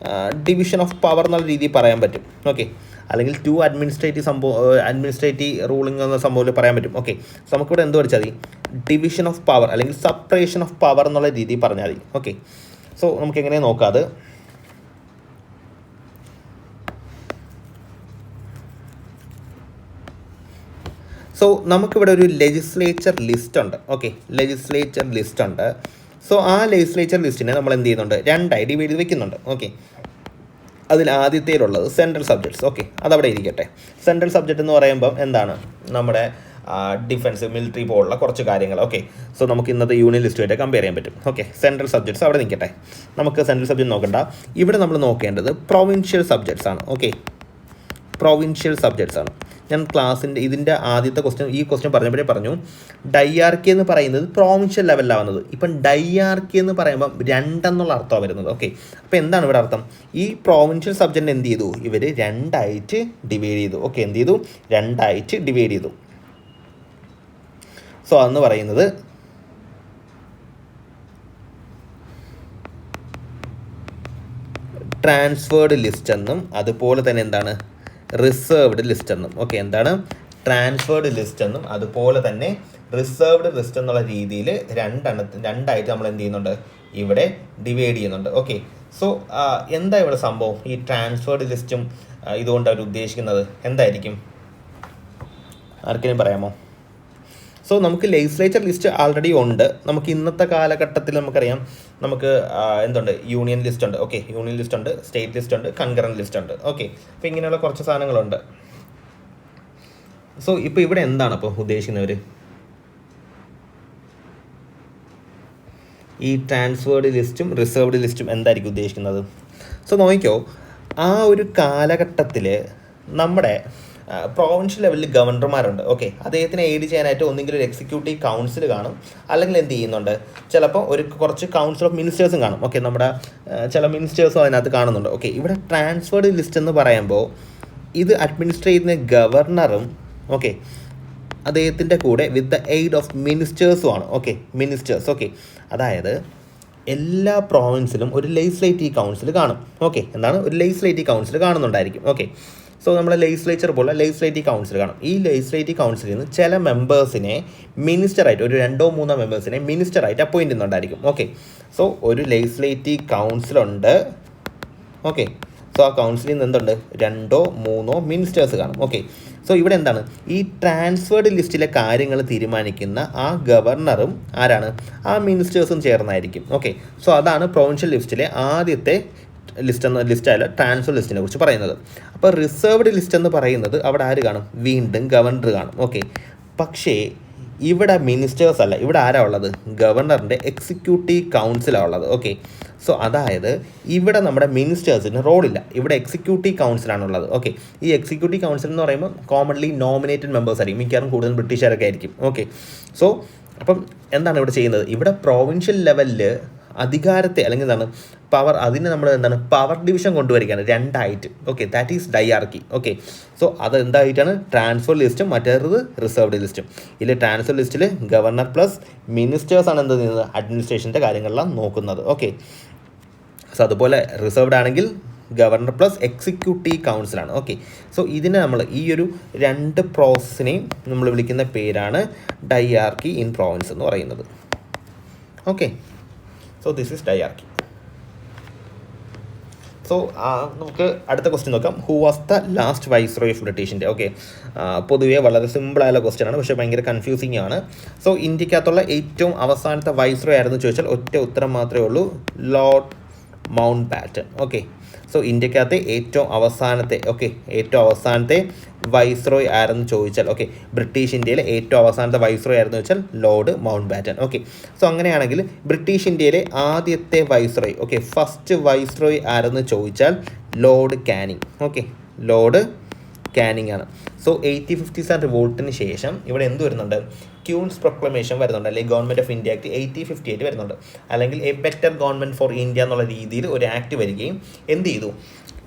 ഡിവിഷൻ ഓഫ് പവർ എന്നുള്ള രീതിയിൽ പറയാൻ പറ്റും. ഓക്കെ, അല്ലെങ്കിൽ അഡ്മിനിസ്ട്രേറ്റീവ് റൂളിംഗ് എന്ന സംഭവത്തിൽ പറയാൻ പറ്റും. ഓക്കെ, സോ നമുക്കിവിടെ എന്ത് പഠിച്ചാൽ മതി? ഡിവിഷൻ ഓഫ് പവർ അല്ലെങ്കിൽ സെപ്പറേഷൻ ഓഫ് പവർ എന്നുള്ള രീതിയിൽ പറഞ്ഞാൽ മതി. ഓക്കെ, സോ നമുക്ക് എങ്ങനെ നോക്കാം. സോ നമുക്കിവിടെ ഒരു ലെജിസ്ലേച്ചർ ലിസ്റ്റ് ഉണ്ട്. ഓക്കെ, ലെജിസ്ലേച്ചർ ലിസ്റ്റ് ഉണ്ട്. സോ ആ ലെജിസ്ലേച്ചർ ലിസ്റ്റിനെ നമ്മൾ എന്ത് ചെയ്യുന്നുണ്ട്? രണ്ടായി ഡിവൈഡ് ചെയ്ത് വെക്കുന്നുണ്ട്. ഓക്കെ, അതിൽ ആദ്യത്തേലുള്ളത് സെൻട്രൽ സബ്ജക്ട്സ്. ഓക്കെ, അതവിടെ ഇരിക്കട്ടെ. സെൻട്രൽ സബ്ജക്റ്റ് എന്ന് പറയുമ്പം എന്താണ്? നമ്മുടെ ഡിഫൻസ്, മിലിറ്ററി പോലുള്ള കുറച്ച് കാര്യങ്ങൾ. ഓക്കെ, സോ നമുക്ക് ഇന്നത്തെ യൂണിയൻ ലിസ്റ്റുമായിട്ട് കമ്പയർ ചെയ്യാൻ പറ്റും. ഓക്കെ, സെൻട്രൽ സബ്ജക്ട്സ് അവിടെ നിൽക്കട്ടെ. നമുക്ക് സെൻട്രൽ സബ്ജക്റ്റ് നോക്കണ്ട. ഇവിടെ നമ്മൾ നോക്കേണ്ടത് പ്രൊവിൻഷ്യൽ സബ്ജക്ട്സ് ആണ്. ഓക്കെ, പ്രൊവിൻഷ്യൽ സബ്ജക്ട്സ് ആണ്. ഞാൻ ഇതിൻ്റെ ആദ്യത്തെ ഈ ക്വസ്റ്റ്യൻ പറഞ്ഞപ്പോഴേ പറഞ്ഞു ഡൈയാർക്കി എന്ന് പറയുന്നത് പ്രൊവിൻഷ്യൽ ലെവലിലാണ് വന്നത്. ഇപ്പം ഡൈയാർക്കി എന്ന് പറയുമ്പോൾ രണ്ടെന്നുള്ള അർത്ഥമാണ് വരുന്നത്. ഓക്കെ, അപ്പോൾ എന്താണ് ഇവിടെ അർത്ഥം? ഈ പ്രൊവിൻഷ്യൽ സബ്ജക്റ്റിനെ എന്ത് ചെയ്തു? ഇവർ രണ്ടായിട്ട് ഡിവൈഡ് ചെയ്തു. ഓക്കെ, എന്ത് ചെയ്തു? രണ്ടായിട്ട് ഡിവൈഡ് ചെയ്തു. സോ അതെന്ന് പറയുന്നത് ട്രാൻസ്ഫേർഡ് ലിസ്റ്റ് എന്നും അതുപോലെ തന്നെ എന്താണ്? റിസർവ്ഡ് ലിസ്റ്റ് എന്നും. ഓക്കെ, എന്താണ്? ട്രാൻസ്ഫേർഡ് ലിസ്റ്റ് എന്നും അതുപോലെ തന്നെ റിസർവ്ഡ് ലിസ്റ്റ് എന്നുള്ള രീതിയിൽ രണ്ടായിട്ട് നമ്മൾ എന്ത് ചെയ്യുന്നുണ്ട്? ഇവിടെ ഡിവൈഡ് ചെയ്യുന്നുണ്ട്. ഓക്കെ, സോ എന്താ ഇവിടെ സംഭവം? ഈ ട്രാൻസ്ഫേർഡ് ലിസ്റ്റും ഇതുകൊണ്ട് അവർ ഉദ്ദേശിക്കുന്നത് എന്തായിരിക്കും? ആർക്കെങ്കിലും പറയാമോ? സോ നമുക്ക് ലെജിസ്ലേച്ചർ ലിസ്റ്റ് ആൾറെഡി ഉണ്ട്. നമുക്ക് ഇന്നത്തെ കാലഘട്ടത്തിൽ നമുക്കറിയാം, നമുക്ക് എന്തുണ്ട്, യൂണിയൻ ലിസ്റ്റ് ഉണ്ട്. ഓക്കെ, യൂണിയൻ ലിസ്റ്റ് ഉണ്ട്, സ്റ്റേറ്റ് ലിസ്റ്റ് ഉണ്ട്, കൺകറൻറ്റ് ലിസ്റ്റ് ഉണ്ട്. ഓക്കെ, അപ്പോൾ ഇങ്ങനെയുള്ള കുറച്ച് സാധനങ്ങളുണ്ട്. സോ ഇപ്പോൾ ഇവിടെ എന്താണ് അപ്പോൾ ഉദ്ദേശിക്കുന്നവർ? ഈ ട്രാൻസ്ഫേർഡ് ലിസ്റ്റും റിസർവ്ഡ് ലിസ്റ്റും എന്തായിരിക്കും ഉദ്ദേശിക്കുന്നത്? സോ നോക്കിക്കോ, ആ ഒരു കാലഘട്ടത്തിൽ നമ്മുടെ പ്രൊവിൻഷ്യൽ ലെവലിൽ ഗവർണർമാരുണ്ട്. ഓക്കെ, അദ്ദേഹത്തിനെ എയ്ഡ് ചെയ്യാനായിട്ട് ഒന്നെങ്കിലും ഒരു എക്സിക്യൂട്ടീവ് കൗൺസിൽ കാണും, അല്ലെങ്കിൽ എന്ത് ചെയ്യുന്നുണ്ട്, ചിലപ്പോൾ കുറച്ച് കൗൺസിൽ ഓഫ് മിനിസ്റ്റേഴ്സും കാണും. ഓക്കെ, നമ്മുടെ ചില മിനിസ്റ്റേഴ്സും അതിനകത്ത് കാണുന്നുണ്ട്. ഓക്കെ, ഇവിടെ ട്രാൻസ്ഫേർഡ് ലിസ്റ്റ് എന്ന് പറയുമ്പോൾ ഇത് അഡ്മിനിസ്റ്റർ ചെയ്യുന്ന ഗവർണറും ഓക്കെ അദ്ദേഹത്തിൻ്റെ കൂടെ വിത്ത് ദ എയ്ഡ് ഓഫ് മിനിസ്റ്റേഴ്സുമാണ്. Okay, ministers. ഓക്കെ, അതായത് എല്ലാ പ്രോവിൻസിലും ഒരു ലെജിസ്ലേറ്റീവ് കൗൺസിൽ കാണും. ഓക്കെ, എന്താണ്, ഒരു ലെജിസ്ലേറ്റീവ് കൗൺസിൽ കാണുന്നുണ്ടായിരിക്കും. ഓക്കെ, സോ നമ്മുടെ ലെജിസ്ലേച്ചർ പോലെ ലെജിസ്ലേറ്റീവ് കൗൺസിൽ കാണും. ഈ ലെജിസ്ലേറ്റീവ് കൗൺസിലിൽ നിന്ന് ചില മെമ്പേഴ്സിനെ മിനിസ്റ്ററായിട്ട്, ഒരു 2-3 മെമ്പേഴ്സിനെ മിനിസ്റ്ററായിട്ട് അപ്പോയിൻറ്റ് ചെയ്യുന്നുണ്ടായിരിക്കും. ഓക്കെ, സോ ഒരു ലെജിസ്ലേറ്റീവ് കൗൺസിലുണ്ട്. ഓക്കെ, സോ ആ കൗൺസിലിൽ നിന്ന് എന്തുണ്ട്, 2-3 മിനിസ്റ്റേഴ്സ് കാണും. ഓക്കെ, സോ ഇവിടെ എന്താണ്, ഈ ട്രാൻസ്ഫേർഡ് ലിസ്റ്റിലെ കാര്യങ്ങൾ തീരുമാനിക്കുന്ന ആ ഗവർണറും ആരാണ്, ആ മിനിസ്റ്റേഴ്സും ചേർന്നായിരിക്കും. ഓക്കെ, സോ അതാണ് പ്രൊവിൻഷ്യൽ ലിസ്റ്റിലെ ആദ്യത്തെ ലിസ്റ്റായ ട്രാൻസ്ഫർ ലിസ്റ്റിനെ കുറിച്ച് പറയുന്നത്. അപ്പോൾ റിസർവ്ഡ് ലിസ്റ്റ് എന്ന് പറയുന്നത് അവിടെ ആര് കാണും, വീണ്ടും ഗവർണർ കാണും. ഓക്കെ, പക്ഷേ ഇവിടെ മിനിസ്റ്റേഴ്സ് അല്ല, ഇവിടെ ആരാ ഉള്ളത്, ഗവർണറിൻ്റെ എക്സിക്യൂട്ടീവ് കൗൺസിലാണ് ഉള്ളത്. ഓക്കെ, സോ അതായത് ഇവിടെ നമ്മുടെ മിനിസ്റ്റേഴ്സിന് റോളില്ല, ഇവിടെ എക്സിക്യൂട്ടീവ് കൗൺസിലാണുള്ളത്. ഓക്കെ, ഈ എക്സിക്യൂട്ടീവ് കൗൺസിൽ എന്ന് പറയുമ്പോൾ കോമൺലി നോമിനേറ്റഡ് മെമ്പേഴ്സ് ആയിരിക്കും, മിക്കവാറും കൂടുതലും ബ്രിട്ടീഷുകാരൊക്കെ ആയിരിക്കും. ഓക്കെ, സോ അപ്പം എന്താണ് ഇവിടെ ചെയ്യുന്നത്, ഇവിടെ പ്രൊവിൻഷ്യൽ ലെവലിൽ അധികാരത്തെ അല്ലെങ്കിൽ എന്താണ് പവർ, അതിന് നമ്മൾ എന്താണ് പവർ ഡിവിഷൻ കൊണ്ടുവരികയാണ് 2ആയിട്ട്. Okay, that is dyarchy. Okay, so അത് എന്തായിട്ടാണ്, ട്രാൻസ്ഫർ ലിസ്റ്റും മറ്റേത് റിസർവ്ഡ് ലിസ്റ്റും. ഇതിൽ ട്രാൻസ്ഫർ ലിസ്റ്റിൽ ഗവർണർ പ്ലസ് മിനിസ്റ്റേഴ്സാണ് എന്ത് ചെയ്യുന്നത്, അഡ്മിനിസ്ട്രേഷൻ്റെ കാര്യങ്ങളെല്ലാം നോക്കുന്നത്. ഓക്കെ, സോ അതുപോലെ റിസർവ്ഡ് ആണെങ്കിൽ ഗവർണർ പ്ലസ് എക്സിക്യൂട്ടീവ് കൗൺസിലാണ്. ഓക്കെ, സോ ഇതിനെ നമ്മൾ ഈ ഒരു 2 പ്രോസസ്സിനെയും നമ്മൾ വിളിക്കുന്ന പേരാണ് ഡയാർക്കി ഇൻ പ്രോവിൻസ് എന്ന് പറയുന്നത്. Okay, so this is dyarchy. So നമുക്ക് അടുത്ത ക്വസ്റ്റ്യൻ നോക്കാം. Who was the last viceroy of British India? Okay, പൊതുവേ വളരെ സിമ്പിളായുള്ള ക്വസ്റ്റ്യൻ ആണ്, പക്ഷേ ഭയങ്കര കൺഫ്യൂസിങ് ആണ്. സോ ഇന്ത്യക്കകത്തുള്ള ഏറ്റവും അവസാനത്തെ വൈസ്രോയ് ആയിരുന്നു ചോദിച്ചാൽ ഒറ്റ ഉത്തരം മാത്രമേ ഉള്ളൂ, lord Mountbatten. Okay, so ഇന്ത്യക്കകത്തെ ഏറ്റവും അവസാനത്തെ വൈസ്രോയ് ആരെന്ന് ചോദിച്ചാൽ, ഓക്കെ, ബ്രിട്ടീഷ് ഇന്ത്യയിലെ ഏറ്റവും അവസാനത്തെ വൈസ്രോയ് ആരെന്ന് ചോദിച്ചാൽ Lord Mountbatten. Okay, so അങ്ങനെയാണെങ്കിൽ ബ്രിട്ടീഷ് ഇന്ത്യയിലെ ആദ്യത്തെ വൈസ്രോയ്, ഓക്കെ, ഫസ്റ്റ് വൈസ്രോയ് ആരെന്ന് ചോദിച്ചാൽ Lord Canning. Okay, Lord Canning ആണ്. സോ 1857 റിവോൾട്ടിന് ശേഷം ഇവിടെ എന്ത് വരുന്നുണ്ട്, ക്യൂൻസ് പ്രൊക്ലമേഷൻ വരുന്നുണ്ട്, അല്ലെങ്കിൽ ഗവൺമെൻറ് ഓഫ് ഇന്ത്യ ആക്ട് 1858 വരുന്നുണ്ട്, അല്ലെങ്കിൽ A better government for India എന്നുള്ള രീതിയിൽ ഒരു ആക്ട് വരികയും എന്ത് ചെയ്തു,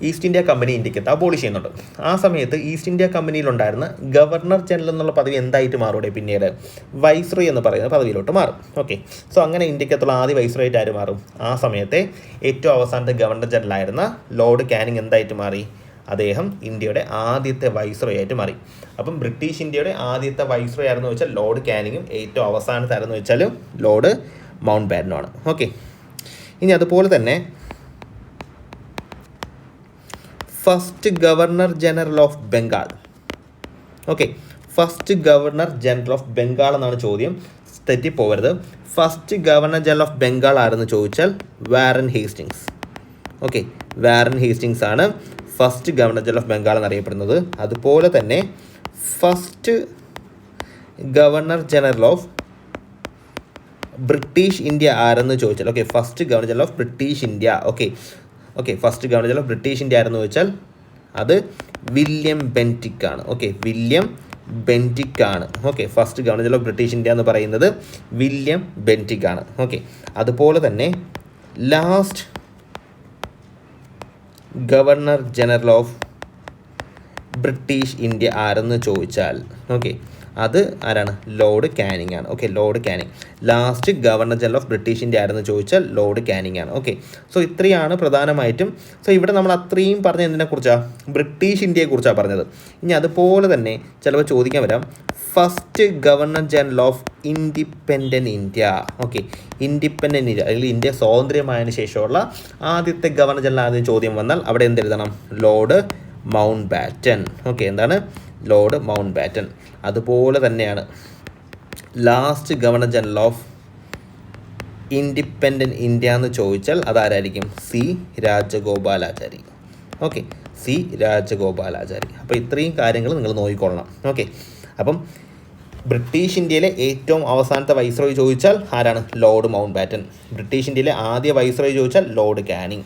ഈസ്റ്റ് ഇന്ത്യ കമ്പനി ഇന്ത്യക്കകത്ത് അബോളിഷ് ചെയ്യുന്നുണ്ട്. ആ സമയത്ത് ഈസ്റ്റ് ഇന്ത്യ കമ്പനിയിലുണ്ടായിരുന്ന ഗവർണർ ജനറൽ എന്നുള്ള പദവി എന്തായിട്ട് മാറൂടെ, പിന്നീട് വൈസ്രോയ് എന്ന് പറയുന്ന പദവിയിലോട്ട് മാറും. ഓക്കെ, സോ അങ്ങനെ ഇന്ത്യക്കകത്തുള്ള ആദ്യ വൈസ്രോയ് ആയിട്ട് മാറും, ആ സമയത്തെ ഏറ്റവും അവസാനത്തെ ഗവർണർ ജനറൽ ആയിരുന്ന ലോർഡ് കാനിങ് എന്തായിട്ട് മാറി, അദ്ദേഹം ഇന്ത്യയുടെ ആദ്യത്തെ വൈസ്രോയ് ആയിട്ട് മാറി. അപ്പം ബ്രിട്ടീഷ് ഇന്ത്യയുടെ ആദ്യത്തെ വൈസ്രോയ് ആയിരുന്നു വെച്ചാൽ ലോർഡ് കാനിങ്ങും ഏറ്റവും അവസാനത്തെ ആയിരുന്നു വെച്ചാൽ ലോർഡ് മൗണ്ട് ബാറ്റനുമാണ്. ഓക്കെ, ഇനി അതുപോലെ തന്നെ first governor general of Bengal. Okay, first governor general of Bengal എന്നാണ് ചോദ്യം, തെറ്റിപ്പോകരുത്. First governor general of Bengal ആരെന്ന് ചോദിച്ചാൽ Warren Hastings. Okay, Warren Hastings ആണ് first governor general of Bengal എന്നറിയപ്പെടുന്നത്. അതുപോലെ തന്നെ first governor general of British India ആരെന്ന് ചോദിച്ചാൽ, okay, first governor general of British India. Okay, first governor general of British India ആരെന്ന് ചോദിച്ചാൽ അത് വില്യം ബെൻറ്റിക് ആണ്. ഓക്കെ, വില്യം ബെൻറ്റിക് ആണ്. Okay, first governor general of British India എന്ന് പറയുന്നത് William Bentinck ആണ്. ഓക്കെ, അതുപോലെ തന്നെ last governor general of British India ആരെന്ന് ചോദിച്ചാൽ, ഓക്കെ, അത് ആരാണ്, ലോർഡ് കാനിങ് ആണ്. Okay, Lord Canning last governor general of British India ആരെന്ന് ചോദിച്ചാൽ ലോർഡ് കാനിങ് ആണ്. ഓക്കെ, സോ ഇത്രയാണ് പ്രധാനമായിട്ടും. സോ ഇവിടെ നമ്മൾ അത്രയും പറഞ്ഞ എന്തിനെക്കുറിച്ചാണ്, ബ്രിട്ടീഷ് ഇന്ത്യയെക്കുറിച്ചാണ് പറഞ്ഞത്. ഇനി അതുപോലെ തന്നെ ചിലപ്പോൾ ചോദിക്കാൻ വരാം, first governor general of independent India. Okay, independent India അല്ലെങ്കിൽ ഇന്ത്യ സ്വാതന്ത്ര്യമായതിനു ശേഷമുള്ള ആദ്യത്തെ ഗവർണർ ജനറൽ ആദ്യം ചോദ്യം വന്നാൽ അവിടെ എന്തെഴുതണം, ലോർഡ് മൗണ്ട് ബാറ്റൻ. ഓക്കെ, എന്താണ്, ലോർഡ് മൗണ്ട് ബാറ്റൻ. അതുപോലെ തന്നെയാണ് last governor general of independent India എന്ന് ചോദിച്ചാൽ അതാരായിരിക്കും? C Rajagopalachari. Okay, C Rajagopalachari. അപ്പോൾ ഇത്രയും കാര്യങ്ങൾ നിങ്ങൾ നോക്കിക്കൊള്ളണം. ഓക്കെ, അപ്പം ബ്രിട്ടീഷ് ഇന്ത്യയിലെ ഏറ്റവും അവസാനത്തെ വൈസ്രോയി ചോദിച്ചാൽ ആരാണ്? Lord mount batten. ബ്രിട്ടീഷ് ഇന്ത്യയിലെ ആദ്യ വൈസ്രോയി ചോദിച്ചാൽ ലോർഡ് കാനിങ്.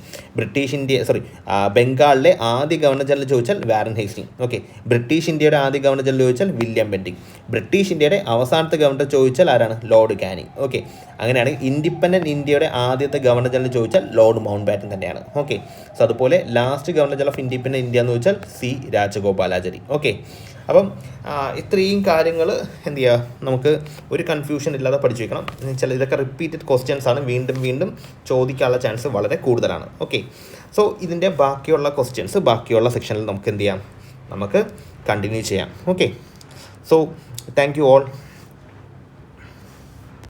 ബംഗാളിലെ ആദ്യ ഗവർണർ ജനറൽ ചോദിച്ചാൽ വാരൻ ഹേസ്റ്റിംഗ്. ഓക്കെ, ബ്രിട്ടീഷ് ഇന്ത്യയുടെ ആദ്യ ഗവർണർ ജനറൽ ചോദിച്ചാൽ വില്യം ബെൻറ്റിംഗ്. ബ്രിട്ടീഷ് ഇന്ത്യയുടെ അവസാനത്തെ ഗവർണർ ചോദിച്ചാൽ ആരാണ്? Lord Canning. ഓക്കെ, അങ്ങനെയാണെങ്കിൽ ഇൻഡിപെൻഡൻറ്റ് ഇന്ത്യയുടെ ആദ്യത്തെ ഗവർണർ ജനറൽ ചോദിച്ചാൽ ലോർഡ് മൗണ്ട് ബാറ്റൻ തന്നെയാണ്. ഓക്കെ, സോ അതുപോലെ last governor general of independent India എന്ന് ചോദിച്ചാൽ സി രാജഗോപാലാചാരി. ഓക്കെ, അപ്പം ഇത്രയും കാര്യങ്ങൾ എന്ത് ചെയ്യുക, നമുക്ക് ഒരു കൺഫ്യൂഷൻ ഇല്ലാതെ പഠിച്ചു വയ്ക്കണം. ഇതൊക്കെ റിപ്പീറ്റഡ് ക്വസ്റ്റ്യൻസ് ആണ്, വീണ്ടും വീണ്ടും ചോദിക്കാനുള്ള ചാൻസ് വളരെ കൂടുതലാണ്. ഓക്കെ, സോ ഇതിൻ്റെ ബാക്കിയുള്ള ക്വസ്റ്റ്യൻസ് ബാക്കിയുള്ള സെക്ഷനിൽ നമുക്ക് എന്ത് ചെയ്യാം, നമുക്ക് കണ്ടിന്യൂ ചെയ്യാം. Okay, so thank you all.